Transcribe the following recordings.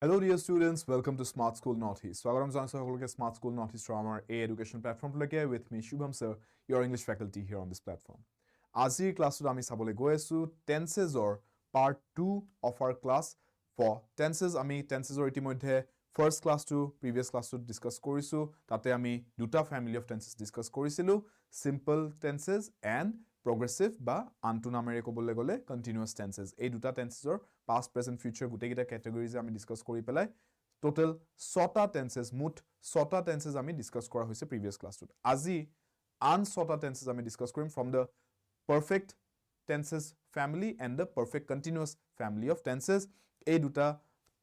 Hello dear students, welcome to Smart School Northeast. Swagatam janaisu সকলোকে Smart School Northeast our education platform লৈকে with me Shubham sir, your English faculty here on this platform. Azir class আমি চাবলৈ গৈ আছো tenses or part 2 of our class for tenses আমি tenses or ইতিমধ্যে first class to previous class to discuss কৰিছো তাতে আমি দুটা family of tenses discuss কৰিছিলো simple tenses and progressive বা আনটো নামেৰে ক'বলৈ গ'লে continuous tenses এই দুটা tenses or past present future গুটেকিটা categories আমি discuss কৰি পেলাই total 6টা tenses মুঠ 6টা tenses আমি discuss কৰা হৈছে previous class টোত আজি আন 6টা tenses আমি discuss কৰিম from the perfect tenses family and the perfect continuous family of tenses এই দুটা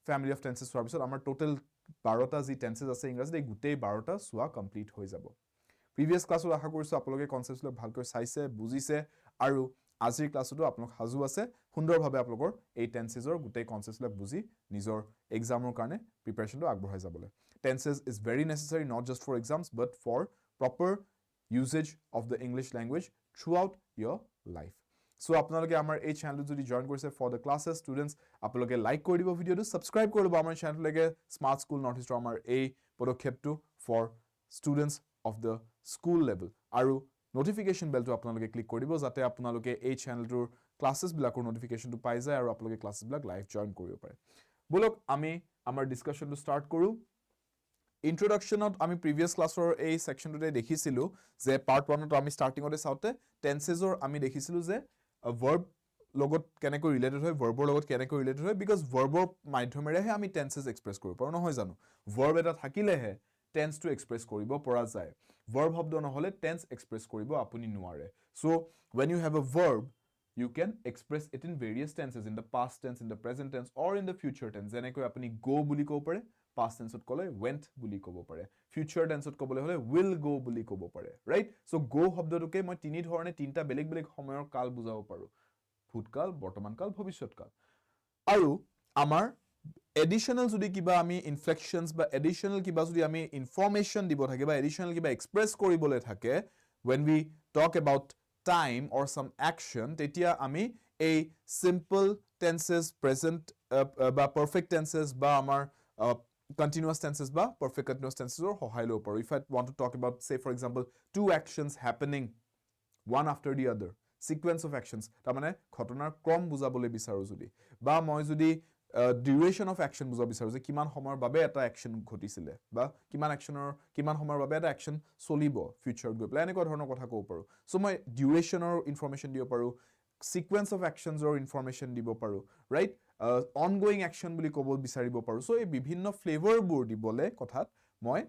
family of tenses হোৱাৰ পিছত আমাৰ total 12টা যি tenses আছে ইংৰাজীত এই গুটেই 12টা সোৱা complete হৈ যাব previous classত আশা কৰিছো আপোনালোকে কনসেপ্টছ লক ভালকৈ চাইছে বুজিছে আৰু আজিৰ ক্লাছতো আপোনালোক হাজু আছে সুন্দৰভাৱে আপোনালোকৰ এই টেন্সেছৰ গুটেই কনসেপ্টছ লক বুজি নিজৰ এক্সামৰ কাৰণে প্ৰিপাৰেচনটো আগবঢ়াই যাবলৈ tenses is very necessary not just for exams but for proper usage of the English language throughout your life so আপোনালোকে আমাৰ এই চেনেলটো যদি জয়েন কৰিছে ফৰ দ্য ক্লাसेस ষ্টুডেন্টস আপোনালোকে লাইক কৰি দিব ভিডিওটো সাবস্ক্ৰাইব কৰি দিব আমাৰ চেনেলটোলৈকে স্মাৰ্ট স্কুল নৰ্থ ইষ্টৰ আমাৰ এই পদক্ষেপটো for students of the school level আৰু notification bell to আপোনালোকে ক্লিক কৰি দিব যাতে আপোনালোকে এই চেনেলটোৰ ক্লাसेस বিলাকৰ notification টো পাই যায় আৰু আপোনালোকে ক্লাसेস বিলাক লাইভ জয়েন কৰিব পাৰে বলক আমি আমাৰ ডিসকাশনটো স্টাৰ্ট কৰো ইন্ট্ৰোডাকশনত আমি প্ৰিভিয়াস ক্লাছৰ এই সেকশনটোতে দেখিছিলো যে পাৰ্ট 1 ত আমি স্টাৰ্টিংতে চাওতে টেন্সেছৰ আমি দেখিছিলো যে verb লগত কেনেকৈ ৰিলেটেড হয় ভাৰ্বৰ লগত কেনেকৈ ৰিলেটেড হয় বিকজ ভাৰ্বৰ মাধ্যমেৰেহে আমি টেন্সেছ এক্সপ্ৰেছ কৰিব পাৰো নহয় জানো ভাৰ্ব এটা থাকিলেহে tense to express কৰিব পৰা যায় verb শব্দ নহলে tense express কৰিব আপুনি নোৱাৰে so when you have a verb you can express it in various tenses in the past tense in the present tense or in the future tense যেনেকৈ আপুনি go বুলি ক'ব পাৰে past tense ত ক'লে went বুলি ক'ব পাৰে future tense ত ক'বলৈ হলে will go বুলি ক'ব পাৰে right so go শব্দটোকে মই তিনি ধৰণে তিনটা বেলেগ বেলেগ সময়ৰ কাল বুজাব পাৰো ভূতকাল বৰ্তমানকাল ভৱিষ্যৎকাল আৰু আমাৰ additional যদি কিবা আমি inflections বা additional কিবা যদি আমি information দিব থাকে বা additional কিবা express কৰিবলে থাকে when we talk about time or some action তেতিয়া আমি এই simple tenses present বা perfect tenses বা আমাৰ continuous tenses বা perfect continuous tenses or সহায় ল'ব পাৰো if I want to talk about say for example two actions happening one after the other sequence of actions তাৰ মানে ঘটনাৰ ক্ৰম বুজাবলৈ বিচাৰো যদি বা মই যদি duration of action বুজা বিচাৰো যে কিমান সময়ৰ বাবে এটা অ্যাকশন ঘটিছিলে বা কিমান অ্যাকশনৰ কিমান সময়ৰ বাবে এটা অ্যাকশন চলিব ফিউচাৰত গৈ প্লাই এনেকুৱা ধৰণৰ কথা ক'ব পাৰো সো মই ডিউৰেচনৰ ইনফৰমেশন দিব পাৰো সিকোয়েন্স অফ অ্যাকশনছৰ ইনফৰমেশন দিব পাৰো ৰাইট অনগোইং অ্যাকশন বুলি ক'ব বিচাৰিব পাৰো সো এই বিভিন্ন ফ্লেভাৰবোৰ দিবলে কথাত মই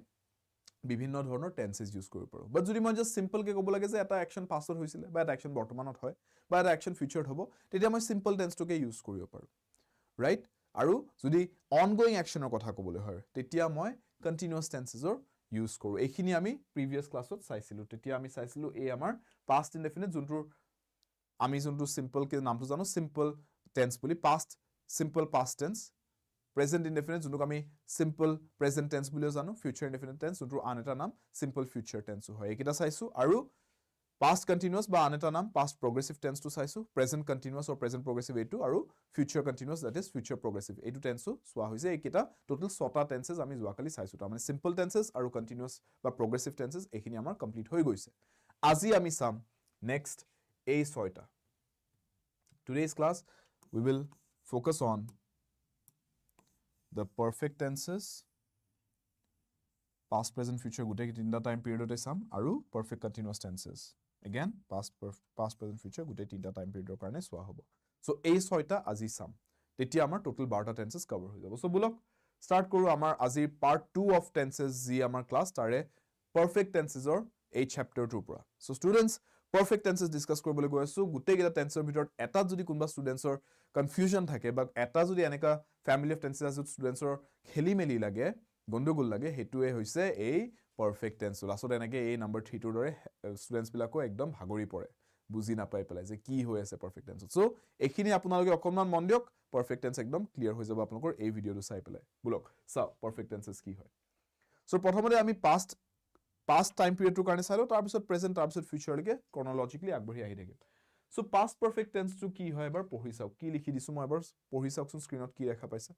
বিভিন্ন ধৰণৰ টেন্সেস ইউজ কৰিব পাৰো বাট যদি মই জাস্ট সিম্পল কে ক'ব লাগে যে এটা অ্যাকশন পাষ্টত হৈছিলে বা এটা অ্যাকশন বৰ্তমানত হয় বা এটা অ্যাকশন ফিউচাৰত হ'ব তেতিয়া মই সিম্পল টেন্সটোকে ইউজ কৰিব পাৰো ৰাইট আৰু যদি অনগোইং অ্যাকশনৰ কথা ক'বলৈ হয় তেতিয়া মই কন্টিনিউয়াস টেন্সেছৰ ইউজ কৰো এইখিনি আমি প্ৰিভিয়াস ক্লাছত চাইছিলো তেতিয়া আমি চাইছিলো এই আমাৰ পাষ্ট ইনডেফিনিট যোনটো আমি যোনটো সিম্পল কে নামটো জানো সিম্পল টেন্স বুলি past simple past tense present indefinite যোনটো আমি সিম্পল প্ৰেজেন্ট টেন্স বুলিও জানো ফিউচাৰ ইনডেফিনিট টেন্স যোনটো আন এটা নাম সিম্পল ফিউচাৰ টেন্স হয় এইকেইটা চাইছো আৰু past continuous বা আন এটা নাম past progressive tense to চাইছো present continuous or present progressive এইটো আৰু future continuous that is future progressive এইটো tense সোৱা হৈছে এইকেইটা টোটাল 6টা tenses আমি যোৱাকালি চাইছো তাৰ মানে simple tenses আৰু continuous বা progressive tenses এইখিনি আমাৰ কমপ্লিট হৈ গৈছে আজি আমি চাম next এই 6টা today's class we will focus on the perfect tenses past present future গুটেই তিনটা টাইম পিৰিয়ডতে চাম আৰু perfect continuous tenses again past present future গুটেই তিনটা টাইম পিৰিয়ডৰ কাৰণে সোৱা হ'ব সো এই 6টা আজি চাম তেতিয়া আমাৰ টোটাল 12টা টেন্সেস কভাৰ হৈ যাব সো বলক স্টাৰ্ট কৰো আমাৰ আজি পাৰ্ট 2 অফ টেন্সেস যি আমাৰ ক্লাস তাৰে perfect tenses-ৰ এই চেপ্টাৰটোৰ পৰা so students perfect tenses discuss কৰিবলৈ গৈ আছো গুটেই কেইটা টেন্সৰ ভিতৰত এটা যদি কোনবা ষ্টুডেন্টছৰ কনফিউজন থাকে বা এটা যদি এনেকা ফ্যামিলি অফ টেন্সেস আছে ষ্টুডেন্টছৰ খেলিমেলি লাগে গণ্ডগোল লাগে হেতুৱে হৈছে এই পাৰফেক্ট টেন্স লাষ্টত এনেকৈ এই নাম্বাৰ 3 টোৰ দৰে ষ্টুডেন্টছ বিলাকো একদম ভাগৰি পৰে বুজি নাপাই পেলাই যে কি হৈ আছে পাৰফেক্ট টেন্স সো এইখিনি আপোনালোকে অকনমান মন দিয়ক পাৰফেক্ট টেন্স একদম ক্লিয়াৰ হৈ যাব আপোনালোকৰ এই ভিডিওটো চাই পেলাই বলক চাও পাৰফেক্ট টেন্সেস কি হয় সো প্ৰথমতে আমি past টাইম পিৰিয়ডৰ কাৰণে চালো তাৰ পিছত প্ৰেজেন্ট তাৰ পিছত ফিউচাৰলৈকে ক্ৰনলজিক্যালি আগবঢ়ি আহি থাকিম সো past perfect tense টো কি হয় এবাৰ পঢ়ি চাওক কি লিখি দিছো মই এবাৰ পঢ়ি চাওকচোন স্ক্ৰিনত কি লেখা পাইছে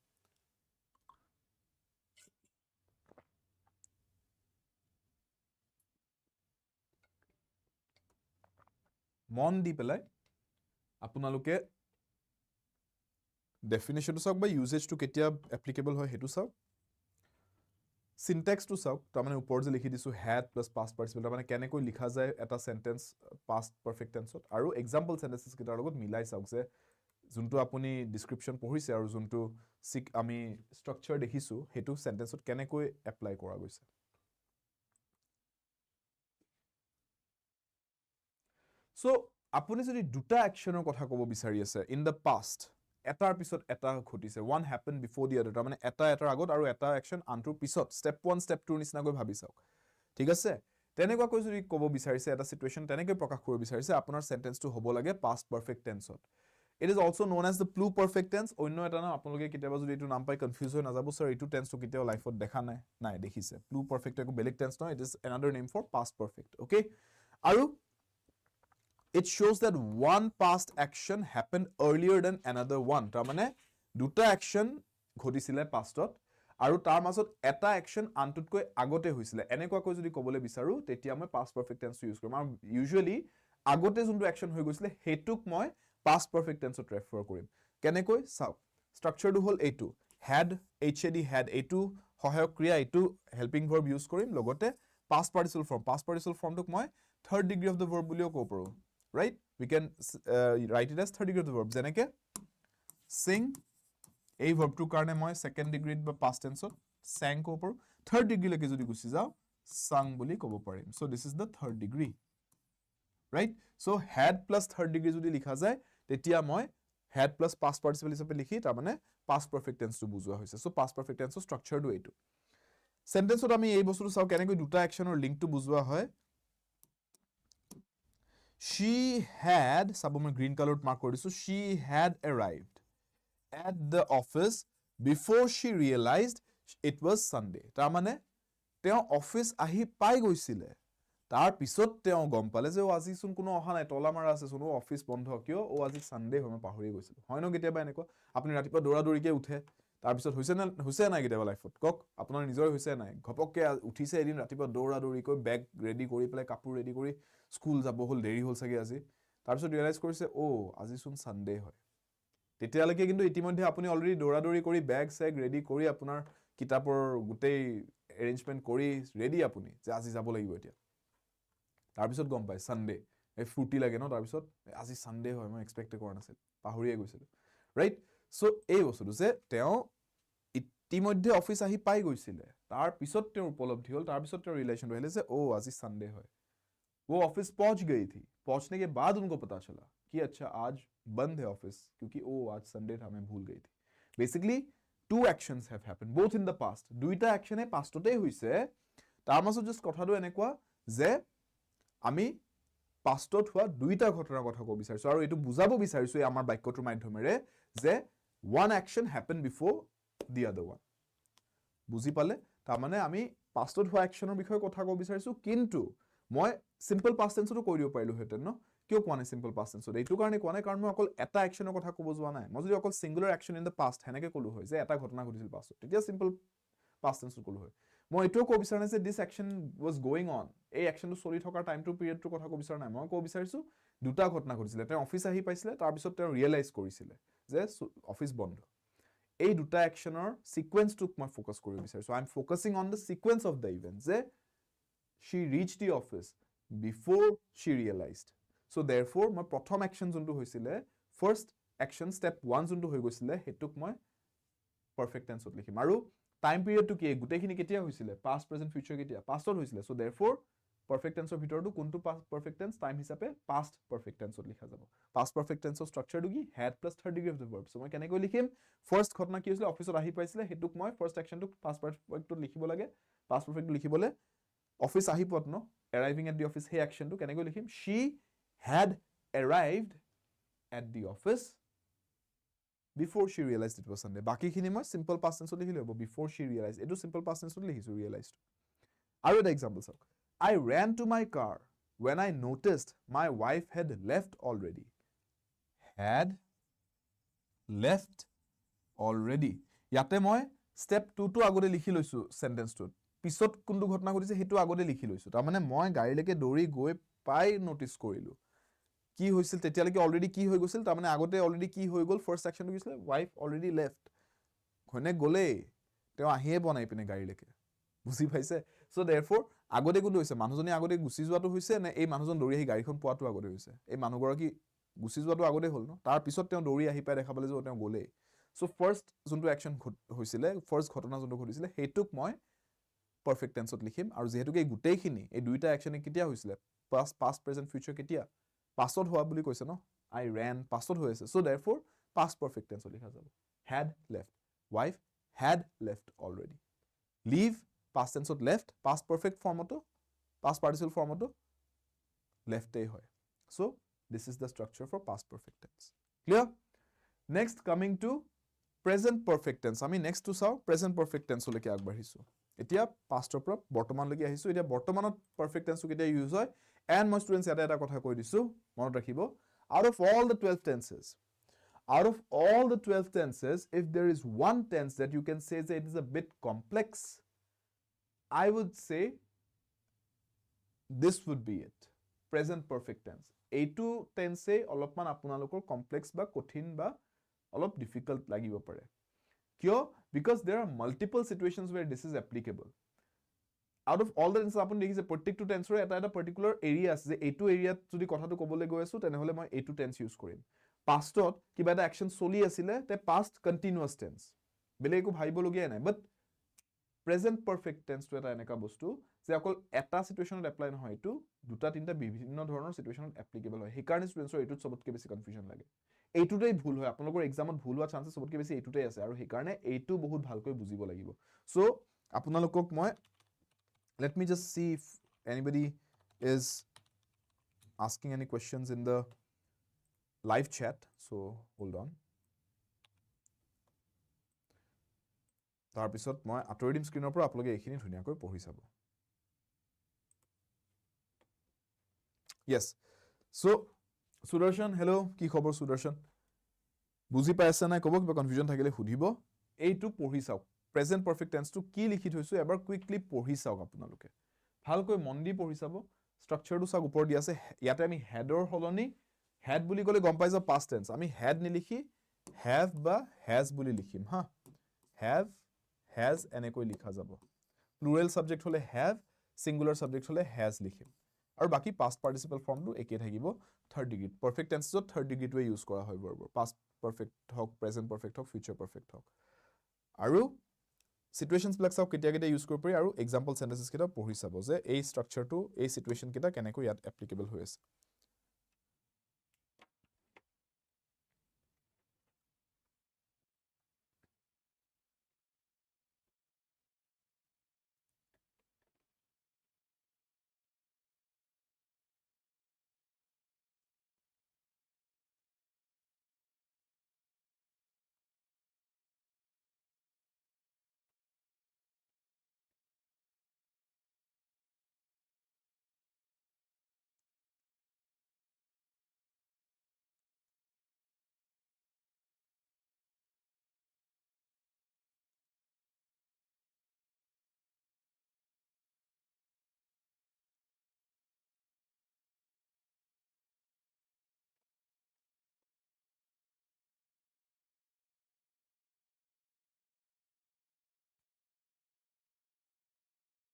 মন দি পেলাই আপোনালোকে ডেফিনেশ্যনটো চাওক বা ইউজেজটো কেতিয়া এপ্লিকেবল হয় সেইটো চাওক সিনটেক্সটো চাওক তাৰমানে ওপৰত যে লিখি দিছোঁ হেড প্লাছ পাষ্ট পাৰ্টিচিপল তাৰমানে কেনেকৈ লিখা যায় এটা চেণ্টেন্স পাষ্ট পাৰফেক্ট টেন্সত আৰু এক্সাম্পল চেণ্টেন্সেছ কেইটাৰ লগত মিলাই চাওক যে যোনটো আপুনি ডিছক্ৰিপশ্যন পঢ়িছে আৰু যোনটো আমি ষ্ট্ৰাকচাৰ দেখিছোঁ সেইটো চেণ্টেন্সত কেনেকৈ এপ্লাই কৰা গৈছে চ' আপুনি যদি দুটা একশ্যনৰ কথা ক'ব বিচাৰি আছে ইন দ্য পাষ্ট এটাৰ পিছত এটা ঘটিছে ওৱান হেপেন বিফ'ৰ দি আদাৰ তাৰমানে এটাৰ আগত আৰু এটা একশ্যন আনটোৰ পিছত ষ্টেপ 1 ষ্টেপ 2 নিচিনাকৈ ভাবি চাওক ঠিক আছে তেনেকুৱাকৈ যদি ক'ব বিচাৰিছে এটা চিটুৱেশ্যন তেনেকৈ প্ৰকাশ কৰিব বিচাৰিছে আপোনাৰ চেণ্টেন্সটো হ'ব লাগে পাষ্ট পাৰফেক্ট টেন্সত it is also' known as the pluperfect tense অন্য এটা নাম আপোনালোকে কেতিয়াবা যদি এইটো নাম পাই কনফিউজ হৈ নাযাব ছাৰ এইটো টেন্সটো কেতিয়াও লাইফত দেখা নাই দেখিছে প্লু পাৰফেক্ট একো বেলেগ টেন্স নহয় it is another name for past perfect okay আৰু it shows that one past action happened earlier than another one তাৰমানে দুটা action ঘটিছিলে pastত আৰু তাৰ মাজত এটা action আনটোতকৈ আগতে হৈছিলে এনেকুৱাকৈ যদি ক'বলৈ বিচাৰো তেতিয়া মই past perfect tense ইউজ কৰিম আৰু ইউজুৱেলি আগতে যোনটো action হৈ গৈছিলে হেতুক মই past perfect tense ত ৰেফাৰ কৰিম কেনেকৈ চাওক ষ্ট্ৰাকচাৰটো হ'ল এইটো had had এইটো সহায়ক ক্ৰিয়া এইটো হেল্পিং ভাৰ্ব ইউজ কৰিম লগতে past participle formটোক মই third degree of the verb বুলিও ক'ব পাৰো right we can write it as third degree of the verb যেনেকে sing এই ভাৰ্বটোৰ কাৰণে মই second degree বা past tense ত sang ক'ব পাৰো third degree লৈকে যদি গুচি যাও sung বুলি ক'ব পাৰিম so this is the third degree right so had plus third degree যদি লিখা যায় তেতিয়া মই had plus past participle হিচাপে লিখি তাৰমানে past perfect tense টো বুজোৱা হৈছে so past perfect tense ৰ ষ্ট্ৰাকচাৰটো এইটো সেন্টেন্সত আমি এই বস্তুটো চাও কেনেকৈ দুটা একশ্যনৰ লিংকটো বুজোৱা হয় she had চাব মই গ্ৰীণ কালাৰত মাৰ্ক কৰি দিছো she had arrived at the office before she realized it was Sunday তাৰমানে তেওঁ অফিচ আহি পাই গৈছিলে তাৰ পিছত তেওঁ গম পালে যে আজি চোন কোনো অহা নাই তলা মাৰা আছে চোন অফিচ বন্ধ কিয় আজি সানডে হয় মই পাহৰি গৈছিলো হয় ন কেতিয়াবা এনেকুৱা আপুনি ৰাতিপুৱা দৌৰাদৌৰিকে উঠে তাৰপিছত হৈছে নাই কেতিয়াবা লাইফত কক আপোনাৰ নিজৰ হৈছে নাই ঘপককে উঠিছে এদিন ৰাতিপুৱা দৌৰাদৌৰিকৈ বেগ ৰেডি কৰি পেলাই কাপোৰ ৰেডি কৰি স্কুল যাব হ'ল দেৰি হ'ল চাগে আজি তাৰপিছত ৰিয়েলাইজ কৰিছে আজি চোন সানডে হয় তেতিয়ালৈকে কিন্তু ইতিমধ্যে আপুনি অলৰেডি দৌৰাদৌৰি কৰি বেগ চেগ ৰেডি কৰি আপোনাৰ কিতাপৰ গোটেই এৰেঞ্জমেণ্ট কৰি ৰেডি আপুনি যে আজি যাব লাগিব এতিয়া তাৰপিছত গম পায় সানডে এই ফুটি লাগে ন তাৰপিছত আজি সানডে হয় মই এক্সপেক্ট কৰা নাছিল পাহৰিয়ে গৈছিলো ৰাইট সো এই বস্তুটো যে তেওঁ ইতিমধ্যে অফিচ আহি পাই গৈছিলে তাৰ পিছত তেওঁৰ উপলব্ধি হ'ল তাৰ পিছত তেওঁৰ ৰিলেশ্যনটো আহিলে যে আজি সানডে হয় वो ऑफिस पहुंच गई थी पहुंचने के बाद उनको पता चला कि अच्छा आज बंद है ऑफिस क्योंकि आज संडे था मैं भूल गई थी basically two actions have happened both in the past দুইটা একশনে পাষ্টতে হৈছে তাৰ মাজত জাস্ট কথাটো এনেকুৱা যে আমি পাষ্টত হোৱা দুইটা ঘটনাৰ কথা ক'ব বিচাৰিছো আৰু এইটো বুজাব বিচাৰিছো আমাৰ বাক্যটোৰ মাধ্যমেৰে যে one action happened before the other one বুজি পালে তাৰমানে আমি পাষ্টত হোৱা একশনৰ বিষয়ে কথা ক'ব বিচাৰিছো কিন্তু মই সিম্পল পাষ্ট টেন্সটো কৈ দিব পাৰিলো হেতেন ন কিয় কোৱা নাই সিম্পল পাষ্ট টেন্সত এইটো কাৰণে কোৱা নাই কাৰণ মই অকল এটা একশনৰ কথা ক'ব যোৱা নাই মই যদি অকল singular action in the past হেনেকে ক'লো হয় যে এটা ঘটনা ঘটিছিল পাষ্টত তেতিয়া সিম্পল পাষ্ট টেন্সটো ক'লো হয় মই এইটোও ক'ব বিচাৰা নাই যে দিছ একশন ৱাজ গোইং অন এই একশনটো চলি থকা টাইমটো পিৰিয়ডটোৰ কথা ক'ব বিচাৰা নাই মই ক'ব বিচাৰিছো দুটা ঘটনা ঘটিছিলে তেওঁ অফিচ আহি পাইছিলে তাৰপিছত তেওঁ ৰিয়েলাইজ কৰিছিলে যে অফিচ বন্ধ এই দুটা একশনৰ সিকুৱেন্সটোক মই ফোকাস কৰিব বিচাৰিছো I am focusing on the sequence of the event যে she reached the office before she realized so therefore মই প্ৰথম একশন যোনটো হৈছিলে ফাৰ্স্ট একশন ষ্টেপ 1 যোনটো হৈ গৈছিলে হেতুক মই পাৰফেক্ট টেন্সত লিখিম আৰু টাইম পিৰিয়ডটো কি গুটেখিনি কেতিয়া হৈছিলে পাষ্ট প্ৰেজেন্ট ফিউচাৰ কেতিয়া পাষ্টত হৈছিলে so therefore পাৰফেক্ট টেন্সৰ ভিতৰটো কোনটো পাৰফেক্ট টেন্স টাইম হিচাপে পাষ্ট পাৰফেক্ট টেন্সত লিখা যাব পাষ্ট পাৰফেক্ট টেন্সৰ ষ্ট্ৰাকচাৰটো কি had plus third degree of the verb so মই কেনেকৈ লিখিম ফাৰ্স্ট ঘটনা কি হৈছিলে অফিচত আহি পাইছিলে হেতুক মই ফাৰ্স্ট একশনটো পাষ্ট পাৰফেক্টত লিখিব লাগে পাষ্ট পাৰফেক্ট লিখিবলে অফিচ আহি পত ন arriving at the office hey action to কেনেকৈ লিখিম she had arrived at the office before she realized it was Sunday বাকিখিনি মই simple past tense লিখিলে হ'ব before she realized এটো simple past tense লিখিছো realized আৰু এটা example চাওক I ran to my car when I noticed my wife had left already ইয়াতে মই step 2 টো আগতে লিখি লৈছো sentence টোত পিছত কোনটো ঘটনা ঘটিছে হেতু আগতে লিখি লৈছো তাৰ মানে মই গাড়ীলৈকে দৌৰি গৈ পাই নোটিস কৰিলো কি হৈছিল তেতিয়ালৈকে অলৰেডি কি হৈ গৈছিল তাৰমানে আগতে অলৰেডি কি হৈ গ'ল ফাৰ্ষ্ট একশ্যনটো গৈছিলে ৱাইফ অলৰেডি লেফট ঘৈণীয়েক গ'লেই তেওঁ আহিয়ে বনাই পিনে গাড়ীলৈকে বুজি পাইছে চ' দেৰফৰ আগতে কোনটো হৈছে মানুহজনী আগতে গুচি যোৱাটো হৈছে নে এই মানুহজন দৌৰি আহি গাড়ীখন পোৱাটো আগতে হৈছে এই মানুহগৰাকী গুচি যোৱাটো আগতে হ'ল ন তাৰ পিছত তেওঁ দৌৰি আহি পাই দেখা পালে যে তেওঁ গ'লেই চ' ফাৰ্ষ্ট যোনটো একশ্যন হৈছিলে ফাৰ্ষ্ট ঘটনা যোনটো ঘটিছিলে সেইটোক মই পাৰফেক্ট টেন্সত লিখিম আৰু যিহেতুকে এই গোটেইখিনি এই দুইটা একশ্যনে কেতিয়া হৈছিলে পাষ্ট প্ৰেজেণ্ট ফিউচাৰ কেতিয়া পাছত হোৱা বুলি কৈছে ন আই ৰেন পাছত হৈ আছে চ' দেৰফৰ পাষ্ট পাৰফেক্ট টেন্সত লিখা যাব had left wife had left already leave past টেন্সত লেফট পাষ্ট পাৰফেক্ট ফৰ্মতো পাষ্ট পাৰ্টিচিপল ফৰ্মতো লেফটেই হয় so' this is the structure for past perfect tense clear next coming to present perfect tense আমি নেক্সটটো চাওঁ প্ৰেজেণ্ট পাৰফেক্ট টেন্সলৈকে আগবাঢ়িছোঁ এতিয়া পাষ্টৰ পৰা বৰ্তমানলৈকে আহিছোঁ এতিয়া বৰ্তমানত পাৰফেক্ট টেন্সটো কেতিয়া ইউজ হয় এণ্ড মই ষ্টুডেণ্টছ ইয়াতে এটা কথা কৈ দিছোঁ মনত ৰাখিব out of all the 12 tenses if there is one tense that you can say that it is a bit complex I would say this would be it present perfect tense এইটো টেন্সে অলপমান আপোনালোকৰ কমপ্লেক্স বা কঠিন বা অলপ difficult লাগিব পাৰে কিয় because there are multiple situations where this is applicable out of all the tenses আপুনি দেখিছে প্ৰত্যেকটো টেন্সৰ এটা পাৰ্টিকুলাৰ এৰিয়া আছে যে এইটো এৰিয়াত যদি কথাটো ক'বলৈ গৈ আছো তেনেহলে মই এইটো টেন্স ইউজ কৰিম পাষ্টত কিবা এটা একশ্যন চলি আছিলে তে পাষ্ট কন্টিনিউয়াছ টেন্স বেলেগ একো ভাবিবলগীয়া নাই বাট প্ৰেজেণ্ট পাৰফেক্ট টেন্সটো এটা এনেকা বস্তু যে অকল এটা সিচুৱেশ্যনত এপ্লাই নহয় এইটো দুটা তিনিটা বিভিন্ন ধৰণৰ সিচুৱেশ্যনত এপ্লিকেবল হয় সেইকাৰণে ষ্টুডেণ্টছৰ এইটোত চবতকৈ বেছি কনফিউজন লাগে এইটোতেই ভুল হয় আপোনালোকৰ এক্সামত ভুল হোৱা চান্সেছ চবতকৈ বেছি এইটোতেই আছে আৰু সেইকাৰণে এইটো বহুত ভালকৈ বুজিব লাগিব চ' আপোনালোকক মই let me just see if anybody is asking any questions in the live chat so hold on তাৰপিছত মই আঁতৰি দিম স্ক্ৰীনৰ পৰা আপোনালোকে এইখিনি ধুনীয়াকৈ পঢ়ি চাব yes so সুদৰ্শন হেল্ল কি খবৰ সুদৰ্শন বুজি পাইছে নাই ক'ব কিবা কনফিউজন থাকিলে সুধিব এইটো পঢ়ি চাওক প্ৰেজেণ্ট পাৰফেক্ট টেন্সটো কি লিখি থৈছো এবাৰ কুইকলি পঢ়ি চাওক আপোনালোকে ভালকৈ মন দি পঢ়ি চাব ষ্ট্ৰাকচাৰটো চাওক ওপৰত দি আছে ইয়াতে আমি হেডৰ সলনি হেড বুলি ক'লে গম পাই যাও পাষ্ট টেন্স আমি হেড নিলিখি হেভ বা হেজ বুলি লিখিম হা হেভ হেজ এনেকৈ লিখা যাব প্লুৰেল সাবজেক্ট হলে হেভ সিঙ্গুলাৰ সাবজেক্ট হলে হেজ লিখিম আৰু বাকি পাষ্ট পাৰ্টিসিপল ফৰ্মটো একে থাকিব থাৰ্ড ডিগ্ৰী পাৰফেক্ট টেন্সত থাৰ্ড ডিগ্ৰীটোৱে ইউজ কৰা হয় বৰবৰ পাষ্ট পাৰফেক্ট হওক প্ৰেজেণ্ট পাৰফেক্ট হওক ফিউচাৰ পাৰফেক্ট হওক আৰু সিচুৱেশনছ বিলাক চাওক কেতিয়া কেতিয়া ইউজ কৰিব পাৰি আৰু এক্সাম্পল সেন্টেন্সেছ কেইটা পঢ়ি চাব যে এই ষ্ট্ৰাকচাৰটো এই সিচুৱেশন কেইটা কেনেকৈ ইয়াত এপ্লিকেবল হৈ আছে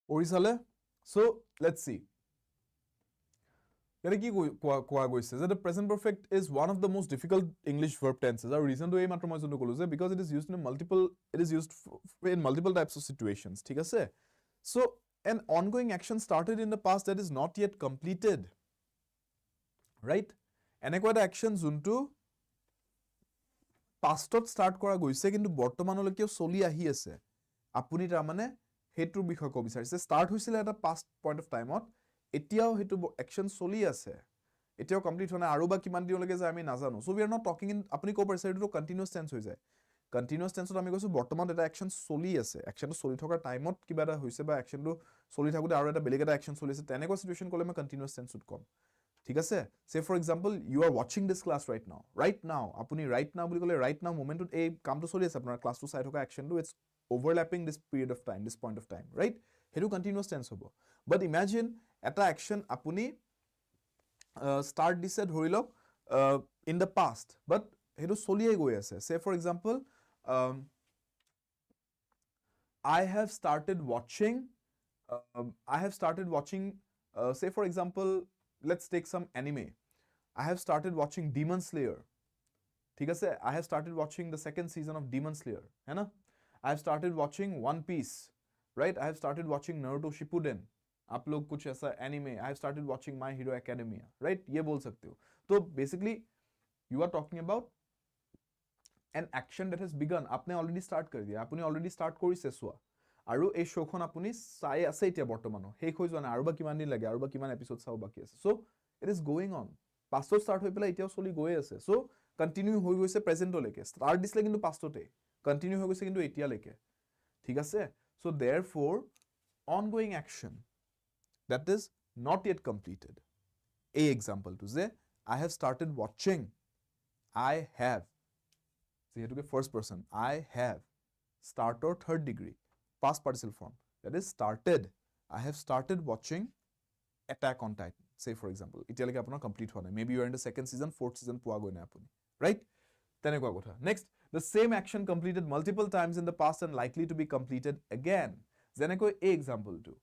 পঢ়ি চালে so let's see ইয়াতে কি কোৱা গৈছে যে the present perfect is one of the most difficult English verb tenses আৰু ৰিজনটো এই মাত্ৰ মই যোনটো ক'লো যে because it is used in multiple types of situations ঠিক আছে so an ongoing action started in the past that is not yet completed right এনেকুৱা এটা action যোনটো পাষ্টত ষ্টাৰ্ট কৰা গৈছে কিন্তু বৰ্তমানলৈকে চলি আহি আছে আপুনি তাৰমানে হেতুৰ বিষয় ক'ব বিচাৰিছে ষ্টাৰ্ট হৈছিল এটা পাষ্ট পইণ্ট অফ টাইমত এতিয়াও হেতু একচন চলি আছে এতিয়াও কমপ্লিট হোৱা নাই আৰু বা কিমান দিনলৈকে যায় আমি নাজানো so we are not talking in আপুনি ক'ব পাৰিছে এইটো কন্টিনিউয়াছ টেন্স হৈ যায় কন্টিনিউয়াছ টেন্সত আমি কৈছো বৰ্তমান এটা একচন চলি আছে একচনটো চলি থকাৰ টাইমত কিবা এটা হৈছে বা একচনটো চলি থাকোতে আৰু এটা বেলেগ এটা একচন চলি আছে তেনেকুৱা সিচুৱেচন ক'লে মই কন্টিনিউয়াছ টেন্সত ক'ম ঠিক আছে say for example you are watching this class right now আপুনি ৰাইট নাও বুলি ক'লে ৰাইট নাও মোমেন্টত এই কামটো চলি আছে আপোনাৰ ক্লাসটো চাই থকা একচনটো it's overlapping this period of time this point of time right হেতু continuous tense হ'ব but imagine এটা action আপুনি start দিছে ধৰি লওক in the past but হেতু চলিয়ে গৈ আছে say for example I have started watching say for example let's take some anime I have started watching Demon Slayer ঠিক আছে I have started watching the second season of Demon Slayer है ना I have started watching One Piece right I have started watching Naruto Shippuden आप लोग कुछ ऐसा anime I have started watching My Hero Academia right ये बोल सकते हो तो basically you are talking about an action that has begun आपने already start कर दिया আপুনি already start কৰিছে চোৱা আৰু এই শোখন আপুনি চাই আছে এতিয়া বৰ্তমানো শেষ হৈ যোৱা নাই আৰু বা কিমান দিন লাগে আৰু বা কিমান এপিসোড চাও বাকি আছে so it is going on পাষ্টত start হৈ পেলাই এতিয়াও চলি গৈ আছে so continue হৈ গৈছে প্ৰেজেন্টলৈকে start দিছিলে কিন্তু পাষ্টতে continue হৈ গৈছে কিন্তু এতিয়ালৈকে ঠিক আছে so therefore ongoing action that is not yet completed a example to say I have started watching I have যেহেতুকে first person I have starter third degree past participle form that is started I have started watching Attack on Titan say for example এতিয়ালৈকে আপোনাৰ complete হোৱা নাই maybe you are in the second season fourth season পোৱা গৈ নাই আপুনি right তেনেকুৱা কথা next the same action completed multiple times in the past and likely to be completed again যেনেকৈ এই example-টো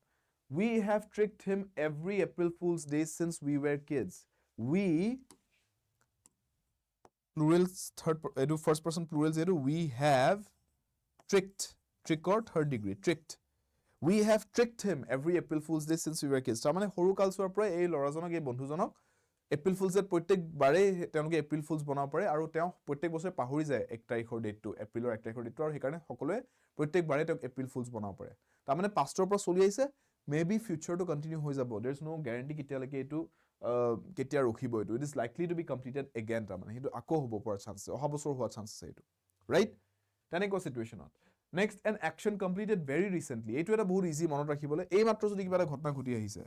we have tricked him every April Fool's Day since we were kids we plural third first person plural zero we have tricked trick or third degree tricked we have tricked him every April Fool's Day since we were kids তাৰমানে সৰু কালছোৱাৰ পৰা এই লৰাজনক এই বন্ধুজনক April fools day প্ৰত্যেক বাৰে তেওঁলোকে April fools বনাব পাৰে আৰু তেওঁ প্ৰত্যেক বছৰ পাহৰি যায় 1 তাৰিখৰ ডেটটো এপ্ৰিলৰ 1 তাৰিখৰ ডেটটো আৰু সেইকাৰণে সকলোৱে প্ৰত্যেক বাৰে তেওঁক এপ্ৰিল ফুলছ বনাব পাৰে তাৰমানে পাষ্টৰ পৰা চলি আহিছে মেবি ফিউচাৰটো কন্টিনিউ হৈ যাব দেয়াৰ ইজ নো গ্যাৰান্টি কেতিয়ালৈকে এইটো কেতিয়া ৰখিব এইটো it is likely to be completed again তাৰমানে সেইটো আকৌ হ'ব পৰা চান্স আছে অহা বছৰ হোৱা চান্স আছে এইটো ৰাইট তেনেকুৱা সিচুৱেচনত next an action completed very recently এইটো এটা বহুত ইজি মনত ৰাখিবলৈ এই মাত্ৰ যদি কিবা এটা ঘটনা ঘটি আহিছে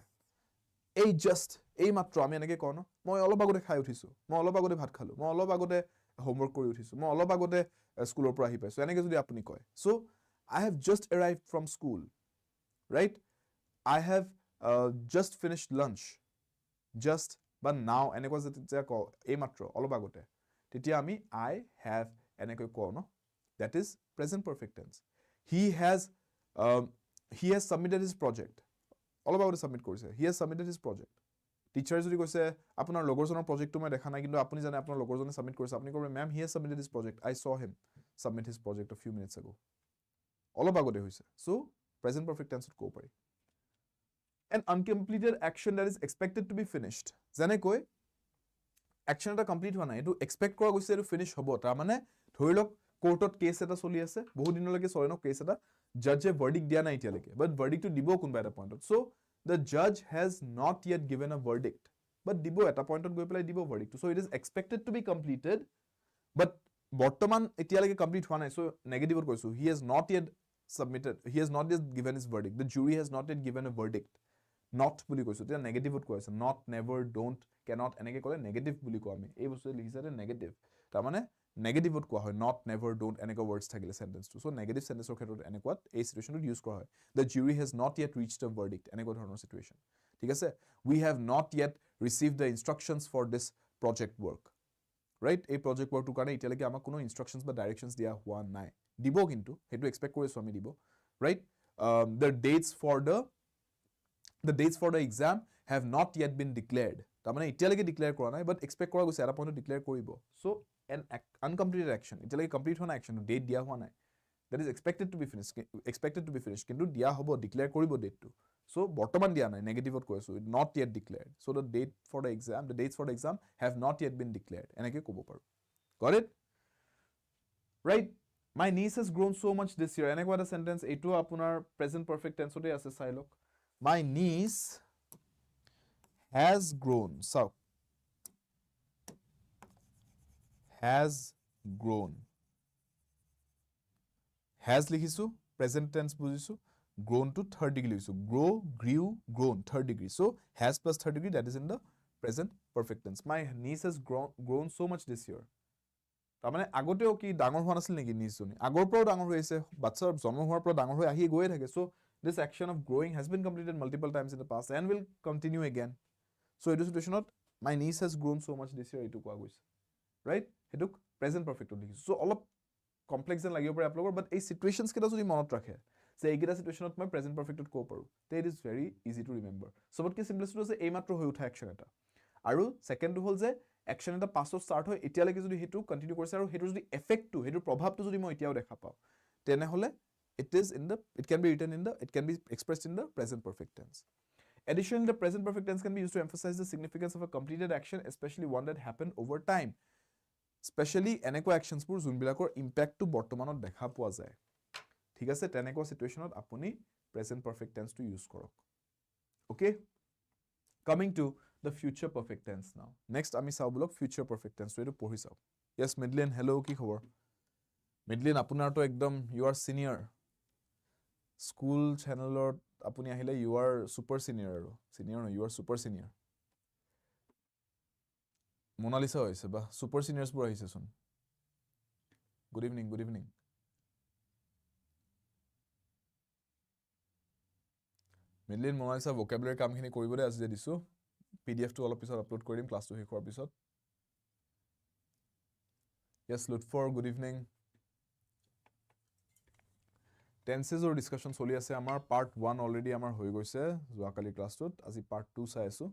এই জাস্ট এই মাত্ৰ আমি এনেকৈ কওঁ ন মই অলপ আগতে খাই উঠিছো মই অলপ আগতে ভাত খালো মই অলপ আগতে হোমৱৰ্ক কৰি উঠিছো মই অলপ আগতে স্কুলৰ পৰা আহি পাইছো এনেকৈ যদি আপুনি কয় so I have just arrived from school right I have just finished lunch just but now এনেকুৱা যেতিয়া কওঁ এই মাত্ৰ অলপ আগতে তেতিয়া আমি I have এনেকৈ কওঁ ন that is present perfect tense he has submitted his project অলপ আগতে সাবমিট কৰিছে he has submitted his project teacher যদি কৈছে আপোনাৰ লগৰজনৰ প্ৰজেক্টটো মই দেখা নাই কিন্তু আপুনি জানে আপোনাৰ লগৰজনে সাবমিট কৰিছে আপুনি কবে ma'am he has submitted his project I saw him submit his project a few minutes ago অলপ আগতে হৈছে so present perfect tense ত ক'ব পাৰি an uncompleted action that is expected to be finished যেনেকৈ action এটা কমপ্লিট হোৱা নাই এটো এক্সপেক্ট কৰা গৈছে এটো ফিনিশ হ'ব তাৰ মানে ধৰি লওক কোৰ্টত কেছ এটা চলি আছে বহু দিনলৈকে চলে ন কেছ এটা জাজে ভাৰ্ডিক্ট দিয়া নাই এতিয়ালৈকে বাট ভাৰ্ডিক্টটো দিব কোনবা এটা পইণ্টত so the judge has not yet given a verdict but দিব এটা পইণ্টত গৈ পেলাই দিব ভাৰ্ডিক্টটো so it is expected to be completed but বৰ্তমান এতিয়ালৈকে কমপ্লিট হোৱা নাই so নেগেটিভত কৈছো he has not yet submitted he has not yet given his verdict the jury has not yet given a verdict not বুলি কৈছো তেতিয়া নেগেটিভত কৈছে not never don't cannot এনেকৈ ক'লে নেগেটিভ বুলি কওঁ আমি এই বস্তু লিখিছে নেগেটিভ তাৰ মানে নেগেটিভত কোৱা হয় not never don't এনেকুৱা words থাকিলে সেন্টেন্সটো সো নেগেটিভ সেন্টেন্সৰ ক্ষেত্ৰত এনেকুৱাত এই সিচুৱেচনটো ইউজ কৰা হয় the jury has not yet reached a verdict এনেকুৱা ধৰণৰ সিচুৱেচন ঠিক আছে we have not yet received the instructions for this project work right এই project work টোৰ কাৰণে এতিয়ালৈকে আমাক কোনো instructions বা directions দিয়া হোৱা নাই দিব কিন্তু হেতু এক্সপেক্ট কৰিছো আমি দিব right the dates for the exam have not yet been declared তাৰমানে এতিয়ালৈকে ডিক্লেয়াৰ কৰা নাই বাট এক্সপেক্ট কৰা গৈছে এটা পইণ্টত ডিক্লেয়াৰ কৰিব সো an uncompleted action এতিয়ালৈকে কমপ্লিট হোৱা নাই action ডেট দিয়া হোৱা নাই that is expected to be finished কিন্তু দিয়া হ'ব ডিক্লেয়াৰ কৰিব ডেটটো সো বৰ্তমান দিয়া নাই নেগেটিভত কৈছো not yet declared so the dates for the exam have not yet been declared এনেকৈ ক'ব পাৰো got it right my niece has grown so much this year এনেকুৱা এটা সেন্টেন্স এইটো আপোনাৰ প্ৰেজেন্ট পাৰফেক্ট টেন্সতে আছে চাই লওক my niece has grown so has grown has লিখিছো present tense বুজিছো grown to third degree লিখিছো grow grew grown third degree so has plus third degree that is in the present perfect tense my niece has grown so much this year তাৰমানে আগতেও কি ডাঙৰ হোৱা নাছিল নেকি নিছজনী আগৰ পৰাও ডাঙৰ হৈ আছে বাচ্চাৰ জন্ম হোৱাৰ পৰা ডাঙৰ হৈ আহি গৈয়ে থাকে so this action of growing has been completed multiple times in the past and will continue again so এইটো সিচুৱেচনত my niece has grown so much this year এইটো কোৱা গৈছে right হেতুক প্ৰেজেন্ট পাৰফেক্টত লিখিছো সো অলপ কমপ্লেক্স যেন লাগিব পাৰে আপোনালোকৰ বাট এই সিচুৱেশনছ কেইটা যদি মনত ৰাখে যে এইকেইটা সিচুৱেশনত মই প্ৰেজেন্ট পাৰফেক্টত ক'ব পাৰো তে it is very easy to remember সবতকৈ সিম্পলেষ্ট হৈছে এই মাত্ৰ হৈ উঠা একচন এটা আৰু সেকেন্ডটো হ'ল যে একচন এটা পাছত ষ্টাৰ্ট হয় এতিয়ালৈকে যদি হেতু কন্টিনিউ কৰিছে আৰু হেতু যদি এফেক্টটো হেতুৰ প্ৰভাৱটো যদি মই এতিয়াও দেখা পাওঁ তেনেহলে it can be written in the it can be expressed in the present perfect tense. Additionally, the present perfect tense can be used to emphasize the significance of a completed action, especially one that happened over time. Especially এনেকুৱা actions বোৰ যোনবিলাকৰ impact টো বৰ্তমানত দেখা পোৱা যায় ঠিক আছে তেনেকুৱা সিচুৱেশনত আপুনি present perfect tense টো ইউজ কৰক okay coming to the future perfect tense now next আমি চাও বলক future perfect tense টো পঢ়ি চাও yes Midlin hello কি খবৰ Midlin আপোনাৰ তো একদম you are senior school channelot আপুনি আহিলে you are super senior আৰু senior no you are super senior Monalisa হৈছে বা super seniors বোৰ আহিছে শুন good evening Midlin Monalisa vocabulary কামখিনি কৰিবলৈ আজি যে দিছো pdf টো অলপ পিছত আপলোড কৰি দিম ক্লাছটো শেষ হোৱাৰ পিছত yes Lutfor good evening tenses or discussion চলি আছে আমাৰ part 1 already আমাৰ হৈ গৈছে যোৱাকালি ক্লাছটোত আজি part 2 চাই আছো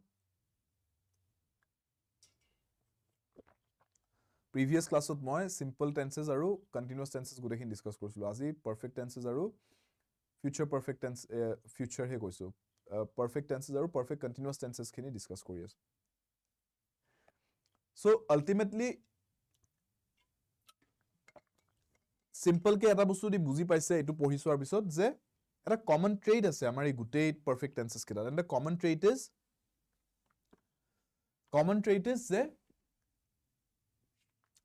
previous classত মই simple tenses আৰু continuous tenses গুটেখিনি ডিসকাস কৰিছিলো আজি perfect tenses আৰু future perfect tense future হে কৈছো perfect tenses আৰু perfect continuous tenses খিনি ডিসকাস কৰি আছো so ultimately simple ke eta bostu di buji paise etu pohiso ar bisot je eta common trait ase amar ei gutei perfect tenses keda and the common trait is je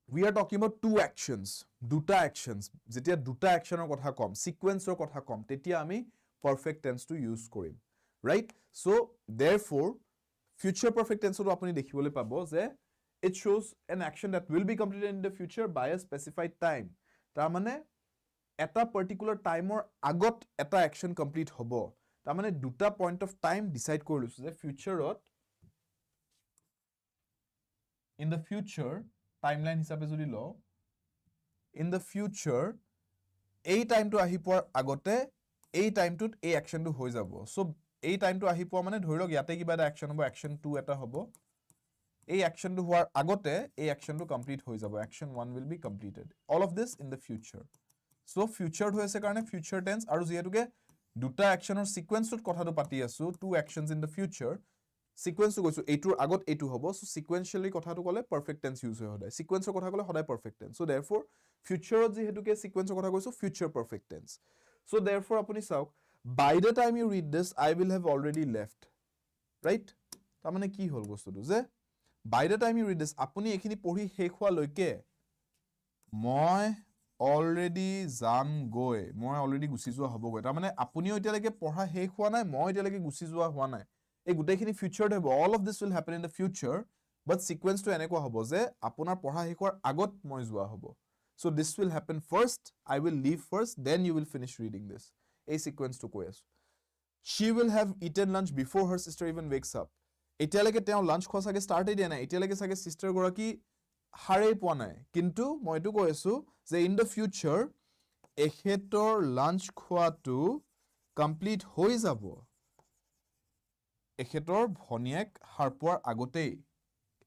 we are talking about two actions duta actions jetia duta action or kotha kom sequence or kotha kom tetia ami perfect tense to use korim right so therefore future perfect tense to apuni dekhibole pabo je it shows an action that will be completed in the future by a specified time tar mane eta particular time or agot eta action complete hobo tar mane duta point of time decide korisu je future ot in the future timeline hisabe jodi lo in the future ei time to ahi por agote ei time to ei action to hoi jabo so ei time to ahi po mane dhorilok yate kiba eta action hobo action 2 eta hobo ei action to hoar agote ei action to complete hoi jabo action 1 will be completed all of this in the future so future hoise karone future tense aru jehetuke duta action or sequence tot kotha to pati asu two actions in the future sequence to goisu eitur agot eitu hobo so sequentially kotha to kole perfect tense use hoy hoday sequence or kotha kole hoday perfect tense so therefore future ot jehetuke sequence or kotha goisu future perfect tense so therefore apuni sauk by the time you read this I will have already left right ta mane ki hol bostu tu je by the time you read this apuni ekhini pori hek hwa loike moi already jam goe moi already gusi jua hobo goe ta mane apuni otialeke porha hek hwa nai moi otialeke gusi jua hwa nai এই গুটেখিনি ফিউচাৰত হ'ব all of this will happen in the future but sequence to এনেকুৱা হ'ব যে আপোনাৰ পঢ়া শেষৰ আগত মই যোৱা হ'ব so this will happen first I will leave first then you will finish reading this এই sequence to কৈ আছো she will have eaten lunch before her sister even wakes up এতিয়ালৈকে তেওঁ লাঞ্চ খোৱা সাগে ষ্টাৰ্ট দিয়া নাই এতিয়ালৈকে সাগে সিস্টাৰ গৰাকী হাৰে পোৱা নাই কিন্তু মই তো কৈ আছো যে in the future এখেতৰ লাঞ্চ খোৱাটো কমপ্লিট হৈ যাব এখেতৰ ভনিয়েক হাৰপোৱাৰ আগতেই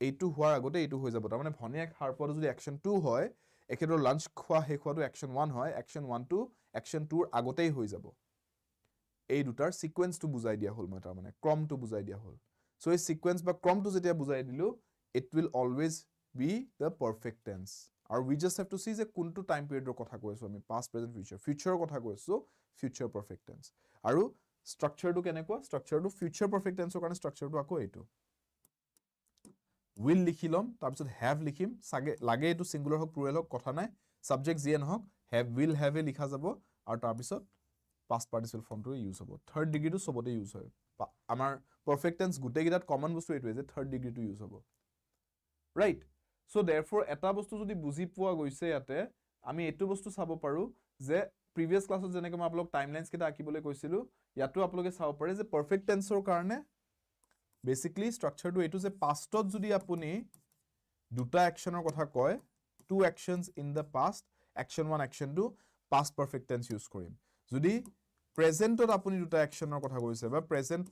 এইটো হোৱাৰ আগতে এইটো হৈ যাব তাৰ মানে ভনিয়েক হাৰপোৱাৰ যদি অ্যাকশন 2 হয় এখেতৰ লাঞ্চ খোৱা শেষ হোৱাটো অ্যাকশন 1 হয় অ্যাকশন 1 টো অ্যাকশন 2 ৰ আগতেই হৈ যাব এই দুটাৰ সিকোয়েন্সটো বুজাই দিয়া হল মই তাৰ মানে ক্ৰমটো বুজাই দিয়া হল সো এই সিকোয়েন্স বা ক্ৰমটো যেতিয়া বুজাই দিলো it will always be the perfect tense আৰু we just have to see যে কোনটো টাইম পিৰিয়ডৰ কথা কৈছো আমি past present future future কথা কৈছো future perfect tense আৰু structure to kenekwa structure to future perfect tense or structure to ako etu will likhilom tar pisot have likhim sage lage etu singular hok plural hok kotha nai subject jn hok have will have e likha jabo aru tar pisot past participle form to use hobo third degree to sobote use hoy amar perfect tense gute gidat common bostu etu je third degree to use hobo right so therefore eta bostu jodi buji pua goise yate ami etu bostu sabo paru je previous classes jeneke ma aplok timelines kita akibole koisilu yato aploke saw pare je perfect tense or karone basically স্ট্ৰাকচাৰটো এইটো যে পাষ্টত যদি আপুনি দুটা একশনৰ কথা কয় two actions in the past action 1 action 2 past perfect tense use কৰিম যদি প্ৰেজেন্টত আপুনি দুটা একশনৰ কথা কৈছে বা প্ৰেজেন্ট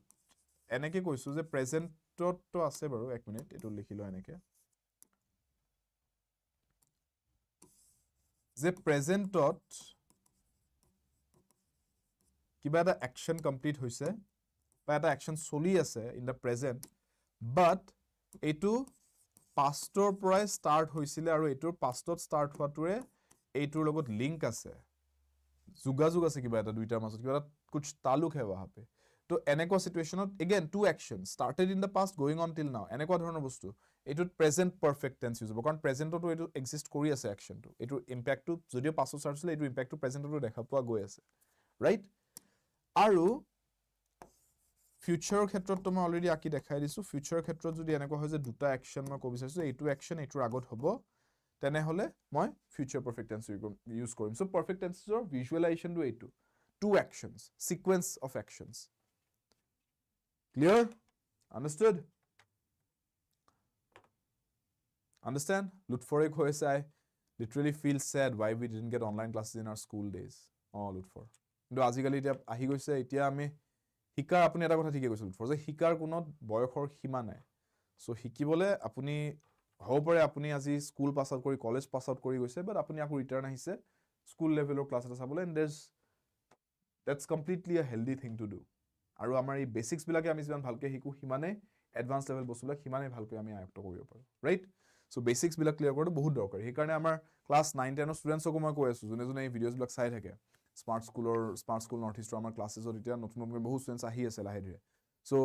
এনেকে কৈছো যে প্ৰেজেন্টত তো আছে বাৰু এক মিনিট এটো লিখিলো এনেকে যে প্ৰেজেন্টত কিবা এটা একশন কমপ্লিট হৈছে বা এটা একশন চলি আছে ইন দ্য প্ৰেজেন্ট বাট এটো পাষ্টৰ পৰাই ষ্টাৰ্ট হৈছিলে আৰু এটোৰ পাষ্টত ষ্টাৰ্ট হোৱাটোৰে এইটোৰ লগত লিংক আছে যোগাযোগ আছে কিবা এটা দুইটাৰ মাজত কিবা এটা কুছ তালুক হে वहां पे তো এনেকুৱা সিচুৱেশনত again two action started in the past going on till now এনেকুৱা ধৰণৰ বস্তু এটোত প্ৰেজেন্ট পাৰফেক্ট টেন্স ইউজ হ'ব কাৰণ প্ৰেজেন্টটো এটো এক্সিষ্ট কৰি আছে একশনটো এটোৰ ইমপ্যাক্টটো যদিও পাছত চাৰ্চ হৈছিলে এটোৰ ইমপ্যাক্টটো প্ৰেজেন্টটো দেখা পোৱা গৈ আছে ৰাইট আৰু ফিউচাৰৰ ক্ষেত্ৰত তো মই অলৰেডি আকি দেখাই দিছো ফিউচাৰৰ ক্ষেত্ৰত যদি এনেকুৱা হয় যে দুটা একশন মই কবি চাইছো এইটো একশন এইটোৰ আগত হ'ব তেনেহলে মই ফিউচাৰ পাৰফেক্ট টেন্স ইউজ কৰিম সো পাৰফেক্ট টেন্সৰ ভিজুৱেলাইজেশনটো এইটো two actions sequence of actions clear understood understand lutfore hoise I literally feel sad why we didn't get online classes in our school days lutfor কিন্তু আজিকালি এতিয়া আহি গৈছে এতিয়া আমি হিকাৰ আপুনি এটা কথা ঠিকে কৈছে লুটফৰ যে হিকাৰ কোনত বয়সৰ সীমা নাই সো হিকিবলে আপুনি হ'ব পাৰে আপুনি আজি স্কুল পাছ আউট কৰি কলেজ পাছ আউট কৰি গৈছে বাট আপুনি আকৌ ৰিটাৰ্ণ আহিছে স্কুল লেভেলৰ ক্লাছ এটা চাবলৈ and that's completely a healthy thing to do আৰু আমাৰ এই বেসিক্স বিলাকে আমি যিমান ভালকে হিকু হিমানে এডভান্স লেভেল বস্তুবিলাক হিমানে ভালকৈ আমি আয়ত্ত কৰিব পাৰো ৰাইট সো বেসিক্স বিলাক ক্লিয়াৰ কৰাটো বহুত দৰকাৰ এই কাৰণে আমাৰ ক্লাস 9 10 ৰ ষ্টুডেন্টসকো মই কৈ আছো যোনে যোনে এই ভিডিওজ বিলাক চাই থাকে স্মাৰ্ট স্কুল নৰ্থ ইষ্টৰ আমাৰ ক্লাसेছত এতিয়া নতুন নতুন বহুত ষ্টুডেন্টস আহি আছে লাহে ধীৰে so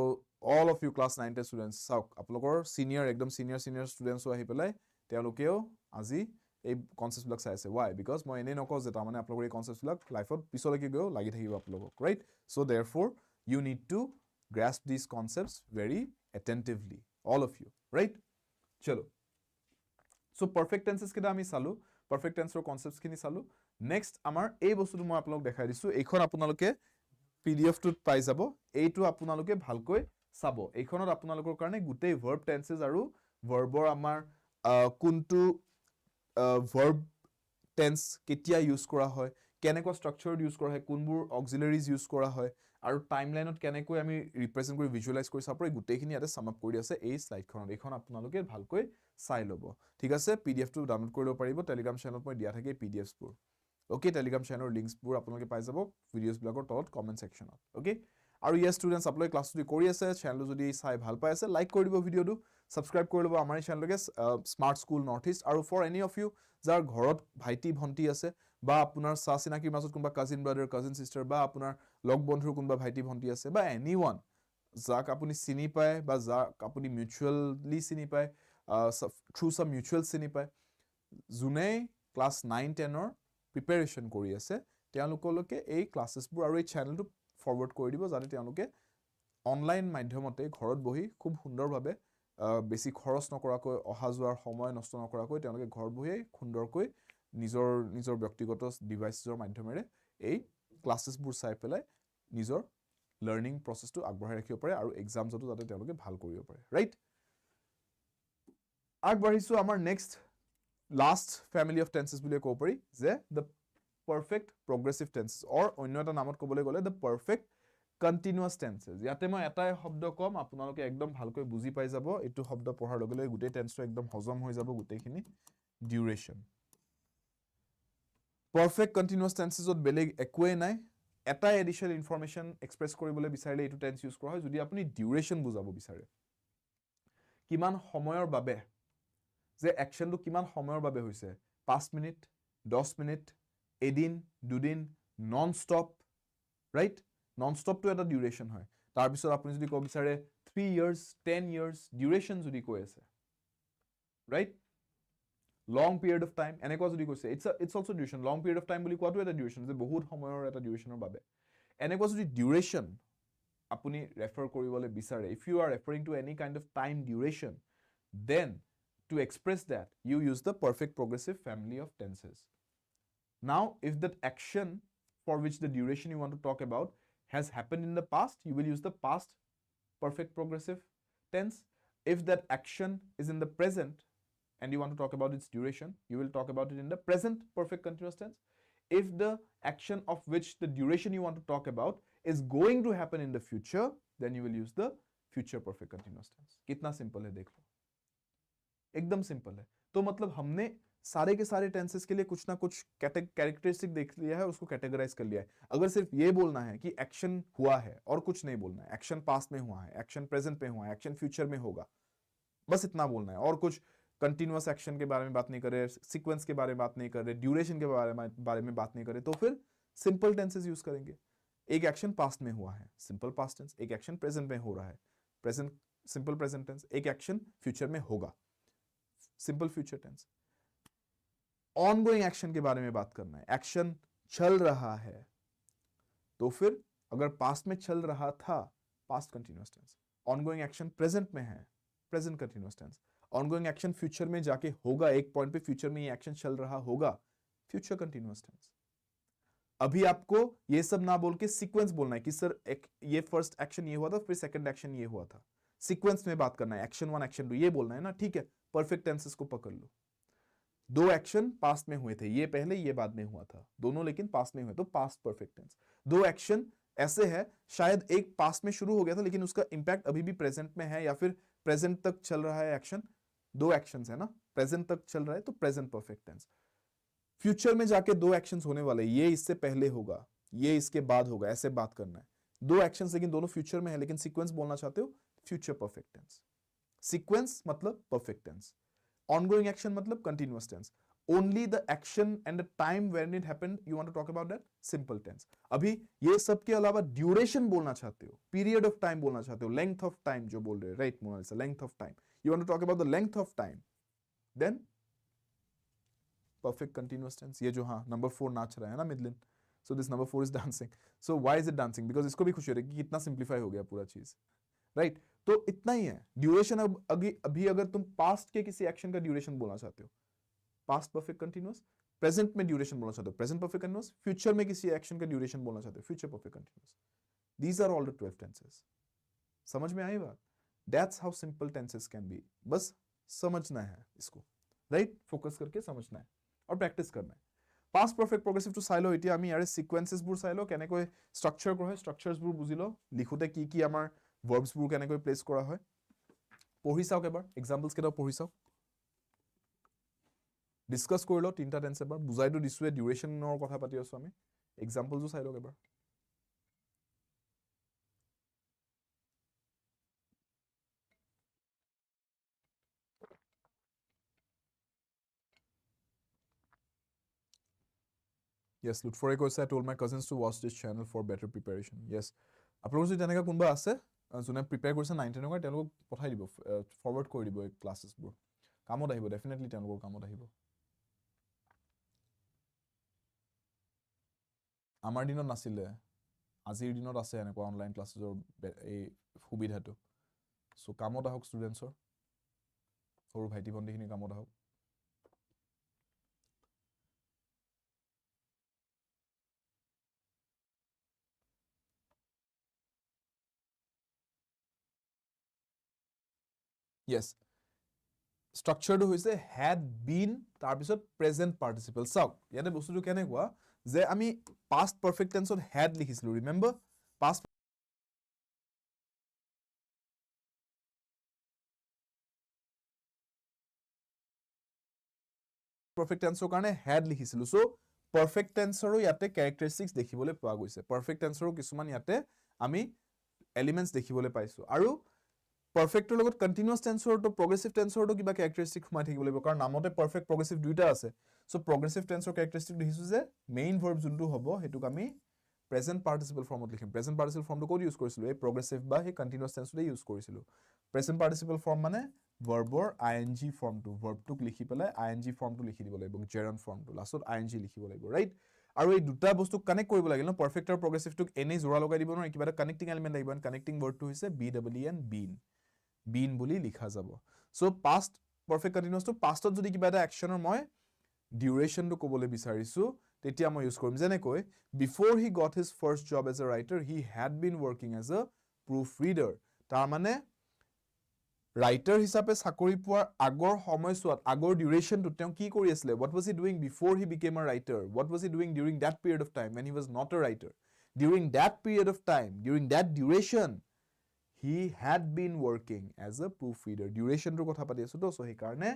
all of you class 9 10 students চাওক আপোনালোকৰ সিনিয়ৰ একদম সিনিয়ৰ ষ্টুডেন্টসও আহি পেলাই তেওঁলোকেও আজি এই কনসেপ্ট বিলাক চাই আছে why because মই এনে নকও যে তাৰ মানে আপোনালোকৰ এই কনসেপ্ট বিলাক লাইফত পিছলৈকে গৈ লাগি থাকিব আপোনালোকক right so therefore you need to grasp these concepts very attentively all of you right chalo so perfect tenses kita ami salu perfect tense ৰ concepts খিনি salu next আমাৰ এই বস্তুটো মই আপোনালোকক দেখাই দিছো এইখন আপোনালোকে pdf টোত পাই যাব এইটো আপোনালোকে ভালকৈ চাব এইখনত আপোনালোকৰ কাৰণে গুটেই verb tenses আৰু verbৰ আমাৰ কোনটো verb tense কেতিয়া ইউজ কৰা হয় কেনেকুৱা স্ট্ৰাকচাৰড ইউজ কৰা হয় কোনবোৰ অক্সিলাৰিজ ইউজ কৰা হয় আৰু টাইমলাইনত কেনেকৈ আমি ৰিপ্ৰেজেন্ট কৰি ভিজুৱেলাইজ কৰি চাপৰে গুটেইখিনি ইয়াতে সাম আপ কৰি আছে এই স্লাইডখনত এইখন আপোনালোকে ভালকৈ চাই ল'ব ঠিক আছে পিডিএফ টো ডাউনলোড কৰিব পাৰিব টেলিগ্ৰাম চেনেলত মই দিয়া থাকে পিডিএফছ বোৰ ওকে টেলিগ্ৰাম চেনেলৰ লিংকছ বোৰ আপোনালোকে পাই যাব ভিডিওছ বিলাকৰ তলত কমেন্ট সেকশনত ওকে আৰু ইয়েস ষ্টুডেন্টস আপোনালোকে ক্লাছ যদি কৰি আছে চেনেলটো যদি চাই ভাল পাই আছে লাইক কৰি দিব ভিডিওটো সাবস্ক্ৰাইব কৰি ল'ব আমাৰ চেনেলকে স্মাৰ্ট স্কুল নৰ্থ ইষ্ট আৰু ফৰ এনি অফ ইউ যাৰ ঘৰত ভাইটি ভন্টি আছে বা আপোনাৰ সাচিনাকিৰ মাজত কোনবা কাজিন ব্ৰাদাৰ কাজিন সিস্টাৰ বা আপোনাৰ লগ বন্ধুৰ কোনবা ভাইটি ভন্টি আছে বা এনিওয়ান যাক আপুনি চিনি পায় বা যাক আপুনি মিউচুৱেলি চিনি পায় থ্ৰু সাম মিউচুৱেল চিনি পায় জুনে ক্লাস 9 10 ৰ প্ৰিপাৰেচন কৰি আছে তেওঁলোকলৈকে এই ক্লাसेছবোৰ আৰু এই চেনেলটো ফৰৱাৰ্ড কৰি দিব যাতে তেওঁলোকে অনলাইন মাধ্যমতে ঘৰত বহি খুব সুন্দৰভাৱে বেছি খৰচ নকৰাকৈ অহা যোৱাৰ সময় নষ্ট নকৰাকৈ তেওঁলোকে ঘৰত বহি সুন্দৰকৈ নিজৰ ব্যক্তিগত ডিভাইচৰ মাধ্যমেৰে এই ক্লাसेছবোৰ চাই পেলাই নিজৰ লাৰ্নিং প্ৰসেসটো আগবঢ়াই ৰাখিব পাৰে আৰু এক্সামছটো যাতে তেওঁলোকে ভাল কৰিব পাৰে ৰাইট আগবাঢ়িছো আমাৰ next last family of tenses বুলি ক'ব পাৰি যে the perfect progressive tenses or অন্য এটা নামত ক'বলৈ গ'লে the perfect continuous tenses ইয়াতে মই এটাই শব্দ কম আপোনালোকে একদম ভালকৈ বুজি পাই যাব এটো শব্দ পঢ়াৰ লগে লগে গুটেই টেন্সটো একদম হজম হৈ যাব গুটেইখিনি duration perfect continuous tenses ত বেলেগ একোৱে নাই এটা এডিশনাল ইনফৰমেশন এক্সপ্ৰেছ কৰিবলৈ বিচাৰিলে এটো টেন্স ইউজ কৰা হয় যদি আপুনি ডিউৰেচন বুজাব বিচাৰে কিমান সময়ৰ বাবে যে একশনটো কিমান সময়ৰ বাবে হৈছে 5 মিনিট 10 মিনিট এদিন দুদিন non stop right non stop তো এটা ডিউৰেচন হয় তাৰ পিছত আপুনি যদি কব বিচাৰে 3 ইয়াৰ্স 10 ইয়াৰ্স ডিউৰেচন যদি কৈ আছে right long period of time এনেকুৱা যদি কৈছে it's also duration long period of time বুলি কোৱাটো এটা ডিউৰেচন যে বহুত সময়ৰ এটা ডিউৰেচনৰ বাবে এনেকুৱা যদি ডিউৰেচন আপুনি ৰেফাৰ কৰিবলৈ বিচাৰে if you are referring to any kind of time duration then to express that you use the perfect progressive family of tenses now if that action for which the duration you want to talk about has happened in the past you will use the past perfect progressive tense. If that action is in the present and you want to talk about its duration, you will talk about it in the present perfect continuous tense. If the action of which the duration you want to talk about is going to happen in the future, then you will use the future perfect continuous tense. कितना simple है देख लो, एकदम simple है. तो मतलब हमने सारे के सारे टेंसेस के लिए कुछ ना कुछ कैरेक्टरिस्टिक देख लिया है और उसको कैटेगराइज कर लिया है. अगर सिर्फ ये बोलना है कि एक्शन हुआ है और कुछ नहीं बोलना है, एक्शन पास्ट में हुआ है, एक्शन प्रेजेंट में हुआ है, एक्शन फ्यूचर में होगा, बस इतना बोलना है और कुछ कंटिन्यूअस एक्शन के बारे में बात नहीं कर रहे, सीक्वेंस के बारे में बात नहीं कर रहे, ड्यूरेशन के बारे में बात नहीं कर रहे, तो फिर सिंपल टेंसेस यूज करेंगे. एक एक्शन पास्ट में हुआ है, सिंपल पास्ट टेंस. एक एक्शन प्रेजेंट में हो रहा है, प्रेजेंट सिंपल प्रेजेंट टेंस. एक एक्शन फ्यूचर में होगा, simple future tense. Ongoing action के बारे में बात करना है, एक्शन चल रहा है, तो फिर अगर पास्ट में चल रहा था, past continuous tense. Ongoing action present में है, present continuous tense. Ongoing action future में जाके होगा, एक पॉइंट पे फ्यूचर में ये एक्शन चल रहा होगा, फ्यूचर कंटिन्यूअस टेंस. अभी आपको ये सब ना बोल के सीक्वेंस बोलना है कि सर ये फर्स्ट एक्शन ये हुआ था, फिर सेकंड एक्शन ये हुआ था. सीक्वेंस में बात करना है, एक्शन 1 एक्शन 2 ये बोलना है ना, ठीक है. परफेक्ट टेंसेस को पकड़ लो. दो एक्शन पास्ट में हुए थे, ये पहले ये बाद में हुआ था, दोनों लेकिन पास्ट में हुए, तो पास्ट परफेक्ट टेंस. दो एक्शन ऐसे है, शायद एक पास्ट में शुरू हो गया था लेकिन उसका इंपैक्ट अभी भी प्रेजेंट में है, या फिर प्रेजेंट तक चल रहा है एक्शन. दो एक्शंस है ना, प्रेजेंट तक चल रहा है, तो प्रेजेंट परफेक्ट टेंस. फ्यूचर में जाके दो एक्शंस होने वाले, ये इससे पहले होगा, ये इसके बाद होगा, ऐसे बात करना है. दो एक्शंस लेकिन दोनों फ्यूचर में है, लेकिन सीक्वेंस बोलना चाहते हो, फ्यूचर परफेक्ट टेंस. सीक्वेंस मतलब परफेक्ट टेंस, ongoing action मतलब continuous tense. Only the action and the time when it happened you want to talk about that, simple tense. अभी ये सब के अलावा duration बोलना चाहते हो, period of time बोलना चाहते हो, length of time जो बोल रहे हो, right Monalisa, length of time. You want to talk about the length of time, then perfect continuous tense. ये जो हाँ number 4 नाच रहा है ना मिडलिन, so this number 4 is dancing. So why is it dancing? Because इसको भी खुशी हो रही है कि कितना simplify हो गया पूरा चीज, right? तो इतना ही है ड्यूरेशन. अभी अगर तुम पास्ट के किसी एक्शन का ड्यूरेशन बोलना चाहते हो, पास्ट परफेक्ट कंटीन्यूअस. प्रेजेंट में ड्यूरेशन बोलना चाहते हो, प्रेजेंट परफेक्ट कंटीन्यूअस. फ्यूचर में किसी एक्शन का ड्यूरेशन बोलना चाहते हो, future perfect continuous. These are all the 12 tenses. समझ में आई बात? That's how simple tenses can be. बस समझना है इसको, राइट? फोकस करके समझना है और प्रैक्टिस करना है. पास्ट परफेক্ট progressive to চাই লও. এতিয়া আমি ইয়াৰে সিকুৱেন্সেছবোৰ চাই লও, কেনেকৈ স্ট্ৰাকচাৰ কৰা হয়, স্ট্ৰাকচাৰ্ছবোৰ বুজি লও, লিখোতে কি কি আমাৰ ভাৰ্বছবোৰ কেনেকৈ প্লেস কৰা হয়. পঢ়ি চাওক এবাৰ, এক্সাম্পলছ কেইটা পঢ়ি চাওক, ডিসকাস কৰি লও তিনটা টেন্স এবাৰ. বুজাইতো দিছোৱে, ডিউৰেশ্যনৰ কথা পাতি আছো আমি. এক্সাম্পলছো চাই লওক এবাৰ. Yes, Lutfore কৈছে, I told my cousins to watch this channel for better preparation. Yes, আপোনালোকৰ যদি তেনেকুৱা কোনোবা আছে যোনে প্ৰিপেয়াৰ কৰিছে 9 10 তেওঁলোকক পঠাই দিব, ফৰৱাৰ্ড কৰি দিব এই ক্লাছেছবোৰ. কামত আহিব, ডেফিনেটলি তেওঁলোকৰ কামত আহিব. আমাৰ দিনত নাছিলে, আজিৰ দিনত আছে এনেকুৱা অনলাইন ক্লাছেছৰ এই সুবিধাটো. সো কামত আহক ষ্টুডেণ্টছৰ, সৰু ভাইটি ভণ্টিখিনি কামত আহক. Yes, স্ট্ৰাকচাৰটো হৈছে had been তাৰপিছত প্ৰেজেন্ট পাৰ্টিচিপল. চাওক ইয়াতে বস্তুটো কেনেকুৱা যে আমি পাষ্ট পাৰফেক্ট টেন্সত had লিখিছিলো, ৰিমেম্বৰ? পাষ্ট পাৰফেক্ট টেন্সৰ কাৰণে had লিখিছিলো. সো পাৰফেক্ট টেন্সৰো ইয়াতে ক্যাৰেক্টাৰিষ্টিক্স দেখিবলৈ পোৱা গৈছে. পাৰফেক্ট টেন্সৰো কিছুমান ইয়াতে আমি এলিমেন্টছ দেখিবলৈ পাইছো. আৰু পাৰফেক্টৰ লগত কন্টিনিউয়াস টেন্সৰটো প্ৰগ্ৰেছিভ টেন্সৰটো কিবা ক্যাৰেক্টাৰিষ্টিক সোমাই থাকিব লাগিব, কাৰণ নামতে পাৰফেক্ট প্ৰগ্ৰেছিভ দুইটা আছে. সো প্ৰগ্ৰেছিভ টেন্সৰ ক্যাৰেক্টাৰিষ্টিক দেখিছো যে মেইন ভাৰ্ব যোনটো হ'ব হেতুক আমি প্ৰেজেন্ট পাৰ্টিচিপল ফৰ্মত লিখিম. প্ৰেজেন্ট পাৰ্টিচিপল ফৰ্মটো ক'ত ইউজ কৰিছিলো? এই প্ৰগ্ৰেছিভ বা এই কন্টিনিউয়াস টেন্সতে ইউজ কৰিছিলো. প্ৰেজেন্ট পাৰ্টিচিপল ফৰ্ম মানে ভাৰ্বৰ আইএনজি ফৰ্মটো, ভাৰ্বটোক লিখি পেলাই আইএনজি ফৰ্মটো লিখি দিব লাগিব, জেৰন ফৰ্মটো লাষ্টত আইএনজি লিখিব লাগিব, ৰাইট? আৰু এই দুটা বস্তু কানেক্ট কৰিব লাগিল ন, পাৰফেক্ট আৰু প্ৰগ্ৰেছিভটোক এনেই জোৰা লগাই দিব নোৱাৰি, কিবা এটা কানেক্টিং এলিমেন্ট লাগিব. কানেক্টিং ৱৰ্ডটো হৈছে BEEN, বিন, বিন বুলি লিখা যাব. সো পাষ্ট পাৰফেক্ট কন্টিনিউয়াসটো পাষ্টত যদি কিবা এটা একচনৰ মই ডিউৰেশ্যনটো ক'বলৈ বিচাৰিছো, তেতিয়া মই ইউজ কৰিম যেনেকৈ before he got his first job as a writer he had been working as a proof reader. তাৰ মানে ৰাইটাৰ হিচাপে চাকৰি পোৱাৰ আগৰ সময়ছোৱাত আগৰ ডিউৰেশ্যনটো তেওঁ কি কৰি আছিলে what was he doing before he became a writer what was he doing during that period of time when he was not a writer during that period of time during that duration he had been working as a proofreader ডিউৰেশ্যনটোৰ কথা পাতি আছো তো so সেইকাৰণে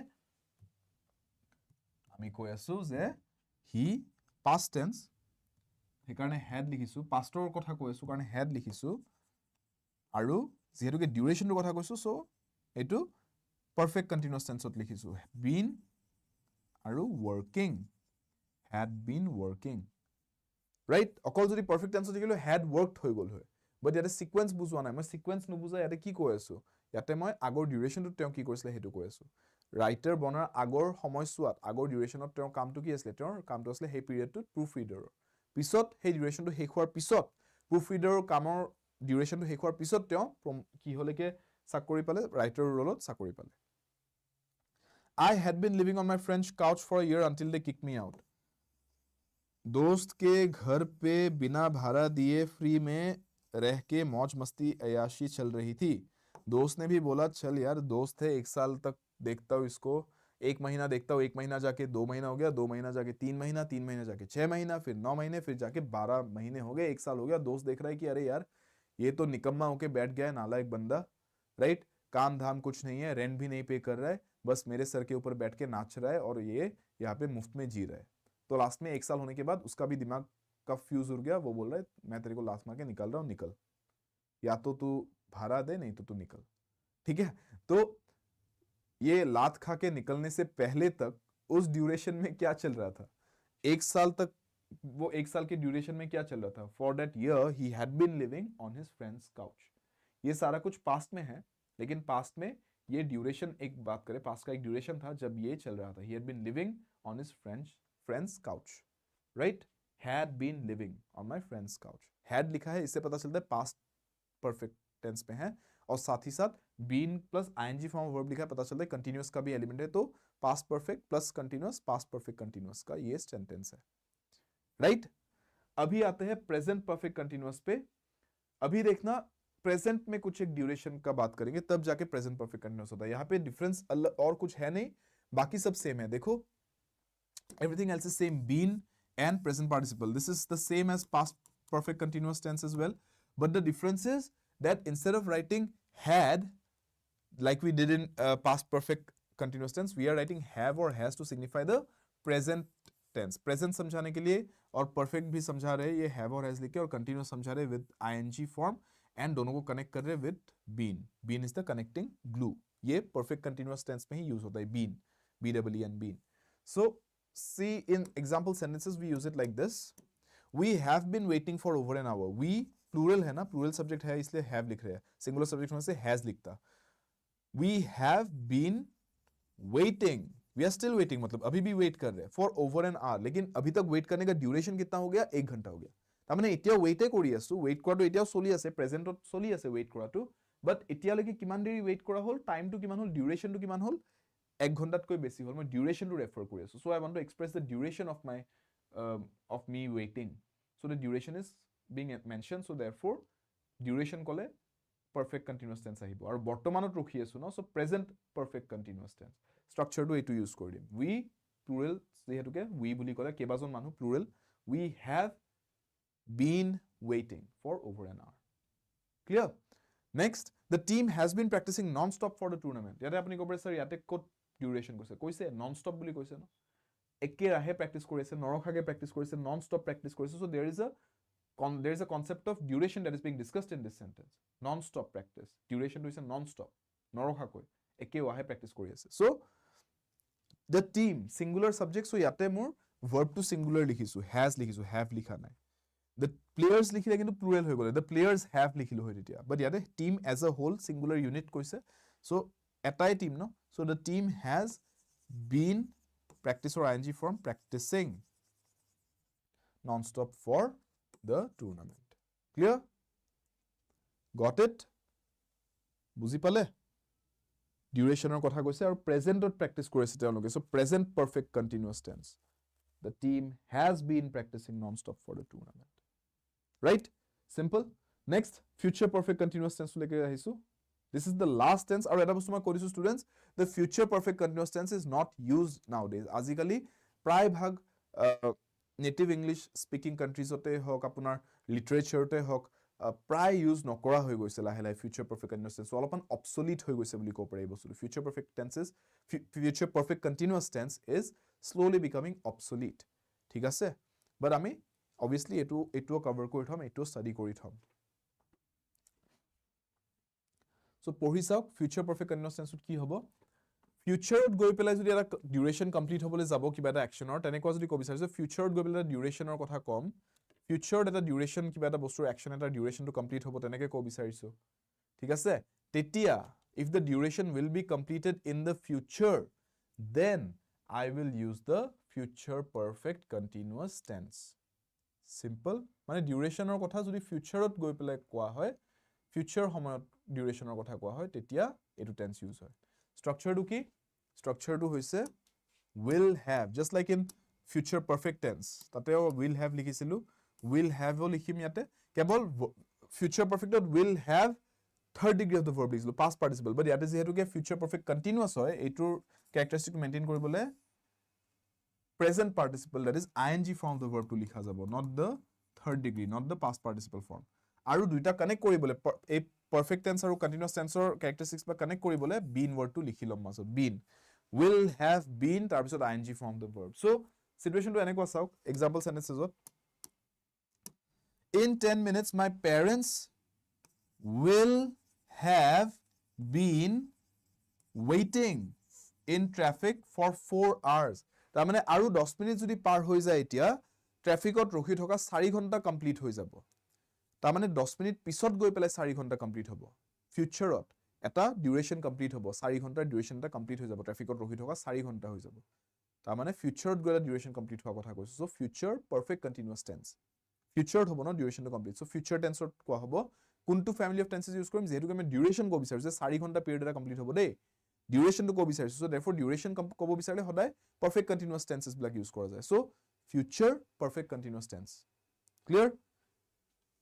আমি কৈ আছো যে he past tense সেইকাৰণে had লিখিছো পাষ্টৰ কথা কৈ আছো কাৰণে had লিখিছো আৰু যেহেতুকে ডিউৰেশ্যনটোৰ কথা কৈছো সো এইটো perfect continuous tenseত লিখিছো been আৰু working had been working right অকল যদি perfect tenseত লিখিলো had worked হৈ গল হয় but ইয়াতে sequence বুজোৱা নাই মই sequence নুবুজাই ইয়াতে কি কৈ আছো ইয়াতে মই আগৰ ডিউৰেশ্যনটো তেওঁ কি কৰিছিলে সেইটো কৈ আছো ৰাইটাৰ বনাৰ আগৰ সময়ছোৱাত আগৰ ডিউৰেশ্যনত তেওঁৰ কামটো কি আছিলে তেওঁৰ কামটো আছিলে সেই পিৰিয়ডটোত প্ৰুফ ৰিডাৰৰ পিছত সেই ডিউৰেশ্যনটো শেষ হোৱাৰ পিছত প্ৰুফ ৰিডাৰৰ কামৰ ডিউৰেশ্যনটো শেষ হোৱাৰ পিছত তেওঁ কি হলেকে চাকৰি পালে ৰাইটাৰৰ ৰোলত চাকৰি পালে I had been living on my French couch for a year until they kicked me out. दोस्त के घर पे बिना भाड़ा दिए फ्री में रह के मौज मस्ती अयाशी चल रही थी दोस्त ने भी बोला चल यार दोस्त है 1 साल तक देखता हूँ इसको 1 महीना देखता हूँ 1 महीना जाके 2 महीना हो गया 2 महीना जाके 3 महीना 3 महीना जाके 6 महीना फिर 9 महीने फिर जाके 12 महीने हो गए 1 साल हो गया दोस्त देख रहा है कि अरे यार ये तो निकम्मा होके बैठ गया है नालायक बंदा राइट काम धाम कुछ नहीं है रेंट भी नहीं पे कर रहा है बस मेरे सर के ऊपर बैठ के नाच रहा है और ये यहाँ पे मुफ्त में जी रहा है तो लास्ट में 1 साल होने के बाद उसका भी दिमाग का फ्यूज उड़ गया वो बोल रहा है मैं तेरे को लास्ट मार के निकल रहा हूँ निकल या तो तू भाड़ा दे नहीं तो तू निकल ठीक है तो ये लात खा के निकलने से पहले तक उस ड्यूरेशन में क्या चल रहा था 1 साल तक वो 1 साल के ड्यूरेशन में क्या चल रहा था for that year he had been living on his friends couch ये सारा कुछ पास्ट में है लेकिन पास्ट में ये ड्यूरेशन एक बात करें पास्ट का एक ड्यूरेशन था जब ये चल रहा था he had been living on his friends couch right had been living on my friends couch had लिखा है इससे पता चलता है पास्ट परफेक्ट टेंस में है और साथ ही साथ been plus ING form verb लिखा है पता चलता है कंटिन्यूअस का भी एलिमेंट है तो past perfect plus continuous past perfect continuous का ये सेंटेंस है राइट अभी आते हैं प्रेजेंट परफेक्ट कंटिन्यूअस पे अभी देखना प्रेजेंट में कुछ एक ड्यूरेशन का बात करेंगे तब जाके प्रेजेंट परफेक्ट कंटिन्यूअस होता है यहाँ पे डिफरेंस और कुछ है नहीं बाकी सब सेम है देखो everything else is same been and present participle this is the same as past perfect continuous tense as well but the difference is that instead of writing had like we did in past perfect continuous tense we are writing have or has to signify the present tense present समझाने के लिए और perfect भी समझा रहे ये have और has लिखे और continuous समझा रहे with ing form and दोनों को connect कर रहे with been been is the connecting glue ये perfect continuous tense में ही use होता है been B-E-E-N been so see in example sentences we use it like this we have been waiting for over an hour we plural है ना plural subject है इसलिए have लिख रहे हैं singular subject होने से has लिखता we have been waiting we are still waiting मतलब अभी भी wait कर रहे हैं for over an hour लेकिन अभी तक wait करने का duration कितना हो गया 1 घंटा हो गया তাৰমানে এতিয়া wait কৰি আছো wait কৰাটো এতিয়াও চলি আছে প্ৰেজেন্টত চলি আছে wait কৰাটো বাট এতিয়ালৈকে কিমান দেৰি wait কৰা হ'ল টাইমটো কিমান হ'ল ডিউৰেশ্যনটো কিমান হ'ল 1 ঘণ্টাতকৈ বেছি হ'ল মই ডিউৰেশ্যনটো ৰেফাৰ কৰি আছো so I want to express the duration of me waiting so the duration is being mentioned so therefore duration কলে perfect continuous tense আহিব আৰু বৰ্তমানত ৰখি আছো ন so present perfect continuous tense স্ট্ৰাকচাৰটো এইটো ইউজ কৰি দিম we plural যেহেতুকে we বুলি কলে কেবাজন মানুহ plural we have been waiting for over an hour clear next the team has been practicing non-stop for the tournament ইয়াতে আপুনি ক'ব স্যাৰ ইয়াতে ক'ত ডিউৰেশ্যন কৈছে non-stop বুলি কৈছে ন একে ৰাহে প্ৰেক্টিস কৰিছে নৰখাগে প্ৰেক্টিস কৰিছে non-stop প্ৰেক্টিস কৰিছে so there is a concept of duration that is being discussed in this sentence non-stop practice duration to is a non-stop নৰখাকৈ একে ৰাহে প্ৰেক্টিস কৰি আছে so the team singular subject so ইয়াতে মোৰ verb to singular লিখিছো has লিখিছো have লিখা নাই the players লিখিলে কিন্তু plural হৈ গলে the players have লিখিলো হয় তেতিয়া but ইয়াতে team as a whole singular unit কৈছে so এটাই team no so the team has been practice or ing form practicing non-stop for the tournament clear got it বুজি পালে ডিউৰেশ্যনৰ কথা কৈছে আৰু প্ৰেজেন্টত প্ৰেক্টিস কৰিছে তেওঁলোকে so present perfect continuous tense the team has been practicing non-stop for the tournament right simple next future perfect continuous tense লৈকে আহিছো This is the last tense. আৰু এটা বস্তু মই কৈ দিছোঁ students, the future perfect continuous tense is not used nowadays. আজিকালি প্ৰায় ভাগ নেটিভ ইংলিছ স্পিকিং কাণ্ট্ৰিজতে হওক আপোনাৰ লিটাৰেচাৰতে হওক প্ৰায় ইউজ নকৰা হৈ গৈছে লাহে লাহে ফিউচাৰ পাৰফেক্ট কণ্টিনিউৱাছ টেন্স অলপমান অবছলিট হৈ গৈছে বুলি ক'ব পাৰি এই বস্তুটো future perfect tenses future perfect continuous tense is slowly becoming obsolete ঠিক আছে বাট আমি অবভিয়াছলি এইটোও কভাৰ কৰি থ'ম এইটোও ষ্টাডি কৰি থ'ম চ' পঢ়ি চাওক ফিউচাৰ পাৰফেক্ট কণ্টিনিউৱাছ টেন্সত কি হ'ব ফিউচাৰত গৈ পেলাই যদি এটা ডিউৰেশ্যন কমপ্লিট হ'বলৈ যাব কিবা এটা একশ্যনৰ তেনেকুৱা যদি ক'ব বিচাৰিছে ফিউচাৰত গৈ পেলাই ডিউৰেশ্যনৰ কথা ক'ম ফিউচাৰত এটা ডিউৰেশ্যন কিবা এটা বস্তুৰ একশ্যন এটা ডিউৰেশ্যনটো কমপ্লিট হ'ব তেনেকৈ ক'ব বিচাৰিছোঁ ঠিক আছে তেতিয়া if the duration will be completed in the future then I will use the future perfect continuous tense simple মানে ডিউৰেশ্যনৰ কথা যদি ফিউচাৰত গৈ পেলাই কোৱা হয় ফিউচাৰ সময়ত ডিউৰেশ্যনৰ কথা কোৱা হয় তেতিয়া এইটো টেন্স ইউজ হয় ষ্ট্ৰাকচাৰটো কি ষ্ট্ৰাকচাৰটো হৈছে will have just like in future perfect tense তাতেও will have লিখিছিলোঁ will have ও লিখিম ইয়াতে কেৱল future perfectত will have third degree of the verb লিখিছিলোঁ past participle but ইয়াতে যিহেতুকে future perfect continuous হয় এইটোৰ characteristic maintain কৰিবলৈ present participle that is ing form of the verb to লিখা যাব not the third degree not the past participle form আৰু দুইটা কানেক্ট কৰিবলৈ এই perfect tense আৰু continuous tenseৰ characteristics বা কানেক্ট কৰিবলৈ been word টো লিখি ল'ম মাজত been will have been তাৰপিছত ing form of the verb so situationটো এনেকুৱা চাওক example sentencesত in 10 minutes my parents will have been waiting in traffic for 4 hours তাৰমানে আৰু 10 মিনিট যদি পাৰ হৈ যায় এতিয়া ট্ৰাফিকত ৰখি থকা 4 ঘণ্টা কমপ্লিট হৈ যাব তাৰমানে 10 মিনিট পিছত গৈ পেলাই 4 ঘণ্টা কমপ্লিট হ'ব ফিউচাৰত এটা ডিউৰেশ্যন কমপ্লিট হ'ব 4 ঘণ্টাৰ ডিউৰেশ্যন এটা কমপ্লিট হৈ যাব ট্ৰাফিকত ৰখি থকা 4 ঘণ্টা হৈ যাব তাৰমানে ফিউচাৰত গৈ ডিউৰেশ্যন কমপ্লিট হোৱা কথা কৈছোঁ so' future perfect continuous tense ফিউচাৰত হ'ব ন ডিউৰেশ্যনটো কমপ্লিট চ' ফিউচাৰ টেন্সত কোৱা হ'ব কোনটো ফেমিলি অফ টেন্সেছ ইউজ কৰিম যিহেতুকে আমি ডিউৰেশ্যন ক'ব বিচাৰিছোঁ যে 4 ঘণ্টা পিৰিয়ড এটা কমপ্লিট হ'ব দেই ডিউৰেশ্যনটো ক'ব বিচাৰিছোঁ চ' দেৰফৰ ডিউৰেশ্যন ক'ব বিচাৰিলে সদায় পাৰফেক্ট কণ্টিনিউৱাছ টেন্সেছবিলাক ইউজ কৰা যায় so' future perfect continuous tense clear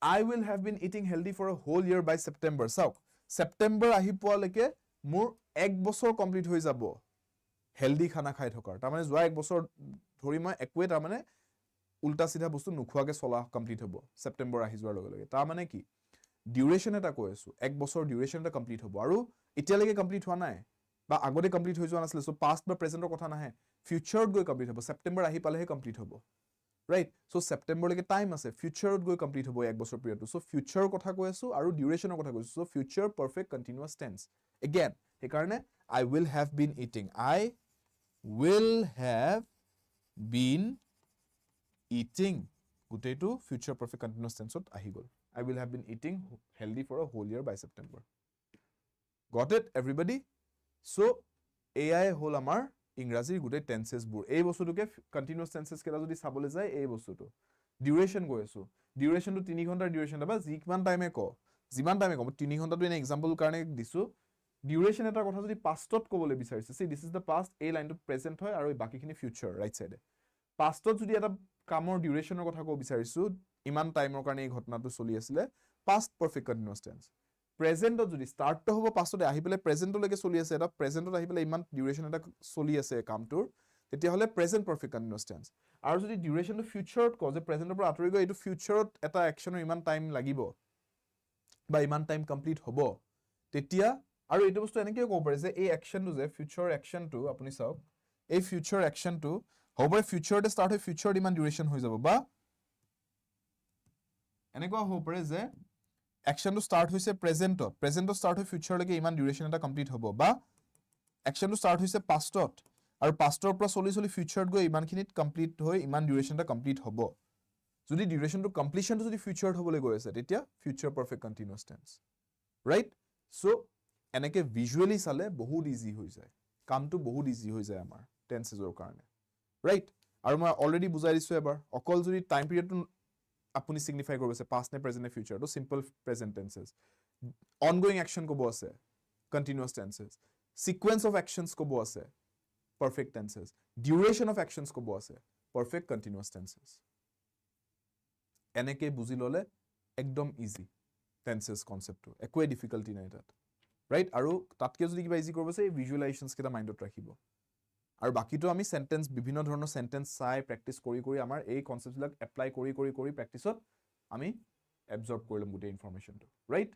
I will have been eating healthy for a whole year by September চাওক ছেপ্টেম্বৰ আহি পোৱালৈকে মোৰ 1 বছৰ কমপ্লিট হৈ যাব হেল্ডি খানা খাই থকাৰ তাৰমানে যোৱা 1 বছৰ ধৰি মই একোৱে তাৰমানে উল্টা সিধা বস্তু নোখোৱাকে চলা কমপ্লিট হ'ব ছেপ্টেম্বৰ আহি যোৱাৰ লগে লগে তাৰমানে কি ডিউৰেশ্যন এটা কৈ আছোঁ 1 বছৰ ডিউৰেশ্যন এটা কমপ্লিট হ'ব আৰু এতিয়ালৈকে কমপ্লিট হোৱা নাই বা আগতে কমপ্লিট হৈ যোৱা নাছিলে চ' পাষ্ট বা প্ৰেজেণ্টৰ কথা নাহে ফিউচাৰত গৈ কমপ্লিট হ'ব ছেপ্টেম্বৰ আহি পালেহে কমপ্লিট হ'ব ৰাইট চ' ছেপ্টেম্বৰলৈকে টাইম আছে ফিউচাৰত গৈ কমপ্লিট হ'ব 1 বছৰ পিৰিয়ডটো চ' ফিউচাৰৰ কথা কৈ আছোঁ আৰু ডিউৰেশ্যনৰ কথা কৈছোঁ so' future perfect continuous tense again সেইকাৰণে I will have been eating I will have been eating গোটেইটো ফিউচাৰ পাৰফেক্ট কণ্টিনিউৱাছ টেন্সত আহি গ'ল I will have been eating healthy for a whole year by September got it everybody so AI হ'ল আমাৰ ইংৰাজীৰ গোটেই টেন্সেছবোৰ এই বস্তুটোকে continuous টেন্সেছ কেইটা যদি চাবলৈ যায় এই বস্তুটো ডিউৰেশ্যন কৈ আছোঁ ডিউৰেশ্যনটো 3 ঘণ্টাৰ ডিউৰেশ্যন বা যিমান টাইমে কওঁ 3 ঘণ্টাটো এনে এক্সাম্পল কাৰণে দিছোঁ ডিউৰেশ্যন এটাৰ কথা যদি পাষ্টত ক'বলৈ বিচাৰিছে see this is the past এই লাইনটো প্ৰেজেণ্ট হয় আৰু বাকীখিনি ফিউচাৰ ৰাইট চাইডে পাষ্টত যদি এটা কামৰ ডিউৰেশ্যনৰ কথা ক'ব বিচাৰিছোঁ ইমান টাইমৰ কাৰণে এই ঘটনাটো চলি আছিলে পাষ্ট পাৰফেক্ট কণ্টিনিউৱাছ টেন্স প্ৰেজেণ্টত যদি ষ্টাৰ্টটো হ'ব পাষ্টতে আহি পেলাই প্ৰেজেণ্টলৈকে চলি আছে এটা প্ৰেজেণ্টত আহি পেলাই ইমান ডিউৰেশ্যন এটা চলি আছে কামটোৰ তেতিয়াহ'লে প্ৰেজেণ্ট পাৰফেক্ট কণ্টিনিউৱাছ টেন্স আৰু যদি ডিউৰেশ্যনটো ফিউচাৰত কওঁ যে প্ৰেজেণ্টৰ পৰা আঁতৰি গৈ এইটো ফিউচাৰত এটা একশ্যনৰ ইমান টাইম লাগিব বা ইমান টাইম কমপ্লিট হ'ব তেতিয়া আৰু এইটো বস্তু এনেকৈও ক'ব পাৰে যে এই একশ্যনটো যে ফিউচাৰ একশ্যনটো আপুনি চাওক এই ফিউচাৰ একশ্যনটো হ'ব পাৰে ফিউচাৰতে ষ্টাৰ্ট হৈ ফিউচাৰত ইমান ডিউৰেশ্যন হৈ যাব বা এনেকুৱা হ'ব পাৰে যে একশ্যনটো ষ্টাৰ্ট হৈছে প্ৰেজেণ্টত ষ্টাৰ্ট হৈ ফিউচাৰলৈকে ইমান ডিউৰেশ্যন এটা কমপ্লিট হ'ব বা একশ্যনটো ষ্টাৰ্ট হৈছে পাষ্টত আৰু পাষ্টৰ পৰা চলি ফিউচাৰত গৈ ইমানখিনিত কমপ্লিট হৈ ইমান ডিউৰেশ্যন এটা কমপ্লিট হ'ব যদি ডিউৰেশ্যনটো কমপ্লিশ্যনটো যদি ফিউচাৰত হ'বলৈ গৈ আছে তেতিয়া future perfect continuous tense right so' এনেকৈ ভিজুৱেলি চালে বহুত ইজি হৈ যায় কামটো বহুত ইজি হৈ যায় আমাৰ টেন্সেছৰ কাৰণে ৰাইট আৰু মই অলৰেডি বুজাই দিছোঁ এবাৰ অকল যদি টাইম পিৰিয়ডটো আপুনি সিগনিফাই কৰিব আছে পাষ্ট নে প্ৰেজেণ্ট নে ফিউচাৰ তো সিম্পল প্ৰেজেণ্ট টেন্সেছ অনগোয়িং একশ্যন ক'ব আছে কণ্টিনিউৱাছ টেন্সেছ সিকুৱেন্স অফ একশ্যনছ ক'ব আছে পাৰফেক্ট টেন্সেছ ডিউৰেশ্যন অফ একশ্যনছ ক'ব আছে পাৰফেক্ট কণ্টিনিউৱাছ টেন্সেছ এনেকৈ বুজি ল'লে একদম ইজি টেন্সেছ কনচেপ্টটো একোৱে ডিফিকাল্টি নাই তাত ৰাইট আৰু তাতকে যদি কিবা ইজি কৰিব আছে ভিজুৱেলাইজেশনছ কেইটা মাইণ্ডত ৰাখিব আৰু বাকিটো আমি সেন্টেন্স বিভিন্ন ধৰণৰ সেন্টেন্স চাই প্ৰেক্টিস কৰি আমাৰ এই কনসেপ্টবিলাক এপ্লাই কৰি প্ৰেক্টিছত আমি এবজৰ্ব কৰি লম গোটেই ইনফৰমেশনটো ৰাইট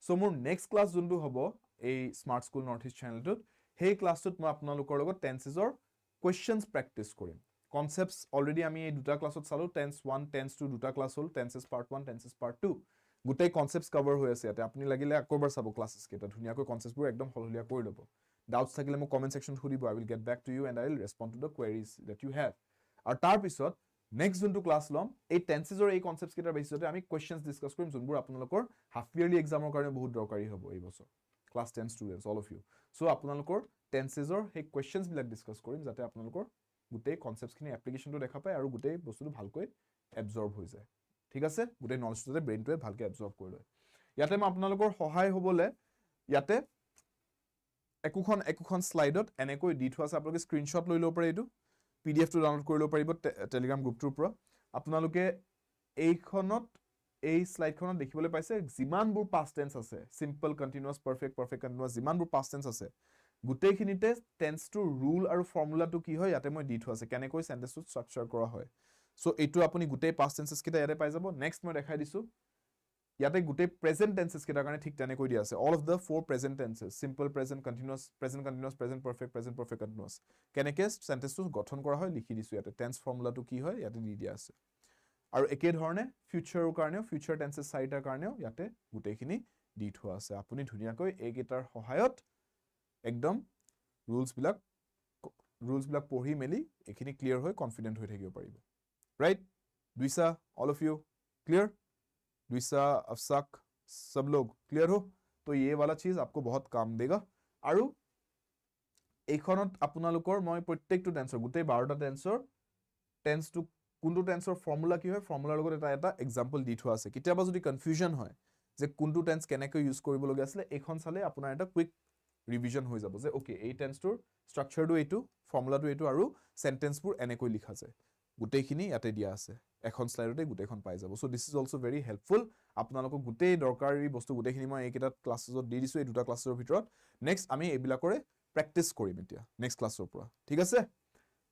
সো মোৰ নেক্সট ক্লাস যোনটো হ'ব এই স্মাৰ্ট স্কুল নৰ্থ ইষ্ট চেনেলটোত সেই ক্লাসটোত মই আপোনালোকৰ লগত টেন্সেছৰ কোৱেশ্চনছ প্ৰেক্টিস কৰিম কনসেপ্টছ অলৰেডি আমি এই দুটা ক্লাসত চালো টেন্স 1 টেন্স 2 দুটা ক্লাস হ'ল টেন্সেছ পাৰ্ট 1 টেন্সেছ পাৰ্ট 2 গোটেই কনসেপ্টছ কভাৰ হৈ আছে ইয়াতে আপুনি লাগিলে আকৌবাৰ চাব ক্লাসেছ কেইটা ধুনীয়াকৈ কনসেপ্টবোৰ একদম হলহলীয়া কৰি ল'ব ডাউটছ থাকিলে মোক কমেন্ট সেকশন সুধিব I will get back to you and I will respond to the queries that you have আৰু তাৰ পিছত নেক্সট যোনটো ক্লাস ল'ম এই টেন্সেছৰ এই কনসেপ্টছ কেইটাৰ বেচিছতে আমি কোৱেশ্চনছ ডিসকাস কৰিম যোনবোৰ আপোনালোকৰ হাফ ইয়াৰলি এক্সামৰ কাৰণে বহুত দৰকাৰী হ'ব এই বছৰ class 10 students all of you so আপোনালোকৰ টেন্সেছৰ সেই কোৱেশ্চনছ বিলাক ডিসকাস কৰিম যাতে আপোনালোকৰ গোটেই কনসেপ্টছখিনি এপ্লিকেশনটো দেখা পায় আৰু গোটেই বস্তুটো ভালকৈ এবজৰ্ব হৈ যায় ঠিক আছে গোটেই নলেজটোতে ব্ৰেইনটোৱে ভালকৈ এবজৰ্ব কৰি লয় ইয়াতে মই আপোনালোকৰ সহায় হ'বলে ইয়াতে একোখন স্লাইডত এনেকৈ দি থোৱা আছে আপোনালোকে স্ক্ৰিনশ্বট লৈ ল'ব পাৰে এইটো পিডিএফটো ডাউনলোড কৰি ল'ব পাৰিব টেলিগ্ৰাম গ্ৰুপটোৰ পৰা আপোনালোকে এইখনত এই স্লাইডখনত দেখিবলৈ পাইছে যিমানবোৰ পাষ্ট টেন্স আছে সিম্পল কন্টিনিউয়াছ পাৰফেক্ট কন্টিনিউয়াছ যিমানবোৰ পাষ্ট টেন্স আছে গোটেইখিনিতে টেন্সটোৰ ৰুল আৰু ফৰ্মুলাটো কি হয় ইয়াতে মই দি থোৱা আছে কেনেকৈ সেন্টেন্সটো ষ্ট্ৰাকচাৰ কৰা হয় সো এইটো আপুনি গোটেই পাষ্ট টেন্সেছ কেইটা ইয়াতে পাই যাব নেক্সট মই দেখাই দিছো ইয়াতে গোটেই প্ৰেজেন্ট টেন্সেছ কেইটাৰ কাৰণে ঠিক তেনেকৈ দিয়া আছে all of the 4 present tenses simple present continuous present perfect continuous কেনেকৈ সেন্টেন্সটো গঠন কৰা হয় লিখি দিছো ইয়াতে টেন্স ফৰ্মুলাটো কি হয় ইয়াতে দি দিয়া আছে আৰু একে ধৰণে ফিউচাৰৰ কাৰণেও ফিউচাৰ টেন্সেছ চাৰিটাৰ কাৰণেও ইয়াতে গোটেইখিনি দি থোৱা আছে আপুনি ধুনীয়াকৈ এই কেইটাৰ সহায়ত একদম ৰুলছ বিলাক পঢ়ি মেলি এখিনি ক্লিয়াৰ হৈ কনফিডেন্ট হৈ থাকিব পাৰিব राइट द्विसा ऑल ऑफ यू क्लियर द्विसा अफसाक सब लोग क्लियर हो तो ये वाला चीज आपको बहुत काम देगा আৰু এইখনত আপোনালোকৰ মই প্ৰত্যেকটো টেন্সৰ গোটেই 12টা টেন্সৰ টেন্সটো কোনটো টেন্সৰ ফৰ্মুলা কি হয় ফৰ্মুলাৰ লগত এটা এক্সাম্পল দি থোৱা আছে কেতিয়াবা যদি কনফিউজন হয় যে কোনটো টেন্স কেনেকৈ ইউজ কৰিব লগা আছে এইখন চালে আপোনাৰ এটা কুইক ৰিভিজন হৈ যাব যে ওকে এই টেন্সটোৰ ষ্ট্ৰাকচাৰটো এইটো ফৰ্মুলাটো এইটো আৰু সেন্টেন্সবোৰ এনেকৈ লিখা যায় গোটেইখিনি ইয়াতে দিয়া আছে এখন স্লাইডতে গোটেইখন পাই যাব so this is also very helpful আপোনালোকক গোটেই দৰকাৰী বস্তু গোটেইখিনি মই এইকেইটা ক্লাছেছত দি দিছো এই দুটা ক্লাছৰ ভিতৰত নেক্সট আমি এইবিলাকৰে প্ৰেক্টিস কৰিম এতিয়া নেক্সট ক্লাছৰ পৰা ঠিক আছে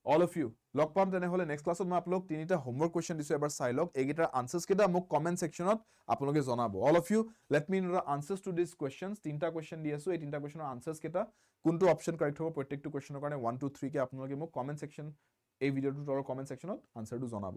অল অফ ইউ লগ পাম তেনেহলে নেক্সট ক্লাছত মই আপোনালোক তিনিটা হোমৱৰ্ক কোৱেশ্চন দিছো এবাৰ চাই লওক এইকেইটাৰ আনসাৰ্স কেইটা মোক কমেন্ট সেকশনত আপোনালোকে জনাব all of you let me know the answers to this questions তিনটা কোৱেশ্চন দি আছো এই তিনটা কোৱেশ্চনৰ আনসাৰ্স কেইটা কোনটো অপচন কাৰেক্ট হ'ব প্ৰত্যেকটো কোৱেশ্চনৰ কাৰণে 1 2 3 কে আপোনালোকে মোক কমেন্ট সেকশন এই ভিডিওটোৰ তলৰ কমেন্ট সেকশনত আনসাৰটো জনাব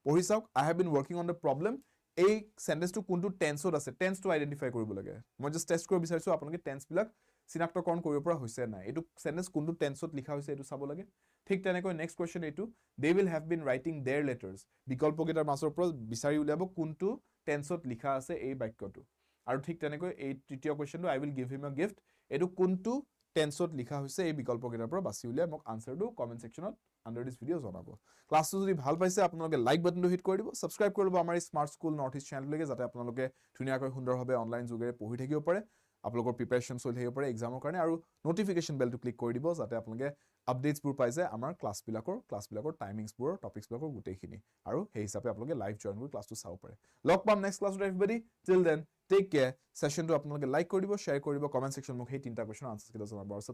পঢ়ি চাওক I have been working on the problem এই সেন্টেন্সটো কোনটো টেন্সত আছে টেন্সটো আইডেন্টিফাই কৰিব লাগে মই জাস্ট টেস্ট কৰিব বিচাৰিছো আপোনালোকে টেন্স বিলাক চিনাক্তকৰণ কৰিব পৰা হৈছে নাই এইটো সেন্টেন্স কোনটো টেন্সত লিখা হৈছে এইটো চাব লাগে ঠিক তেনেকৈ নেক্সট কোৱেশ্চন এইটো they will have been writing their letters বিকল্পকেইটাৰ মাজৰ পৰা বিচাৰি উলিয়াব কোনটো টেন্সত লিখা আছে এই বাক্যটো আৰু ঠিক তেনেকৈ এই তৃতীয় কোৱেশ্চনটো আই উইল গিভ হিম আ গিফট এইটো কোনটো টেন্সত লিখা হৈছে এই বিকল্পকেইটাৰ পৰা বাছি উলিয়াই মোক আনসাৰটো কমেন্ট সেকশনত under this video জনাব ক্লাছটো যদি ভাল পাইছে আপোনালোকে লাইক বাটনটো হিট কৰি দিব সাবস্ক্ৰাইব কৰি লব আমাৰ স্মাৰ্ট স্কুল নৰ্থ ইষ্ট চেনেললৈকে যাতে আপোনালোকে ধুনীয়াকৈ সুন্দৰভাৱে অনলাইন যোগেৰে পঢ়ি থাকিব পাৰে আপোনালোকৰ প্ৰিপাৰেচন চলি থাকিব পাৰে এক্সামৰ কাৰণে আৰু নটিফিকেশন বেলটো ক্লিক কৰি দিব যাতে আপোনালোকে আপডেটছবোৰ পাই যায় আমাৰ ক্লাছবিলাকৰ টাইমিংছবোৰ টপিকছবিলাকৰ গোটেইখিনি আৰু সেই হিচাপে আপোনালোকে লাইভ জয়েন কৰি ক্লাছটো চাব পাৰে লগ পাম নেক্সট ক্লাছত everybody till then take care সেশনটো আপোনালোকে লাইক কৰি দিব শ্বেয়াৰ কৰি দিব কমেন্ট সেকশন মোক সেই তিনটা কোৱেশ্চনৰ আনসাৰ্স কেইটা জনাব আৰু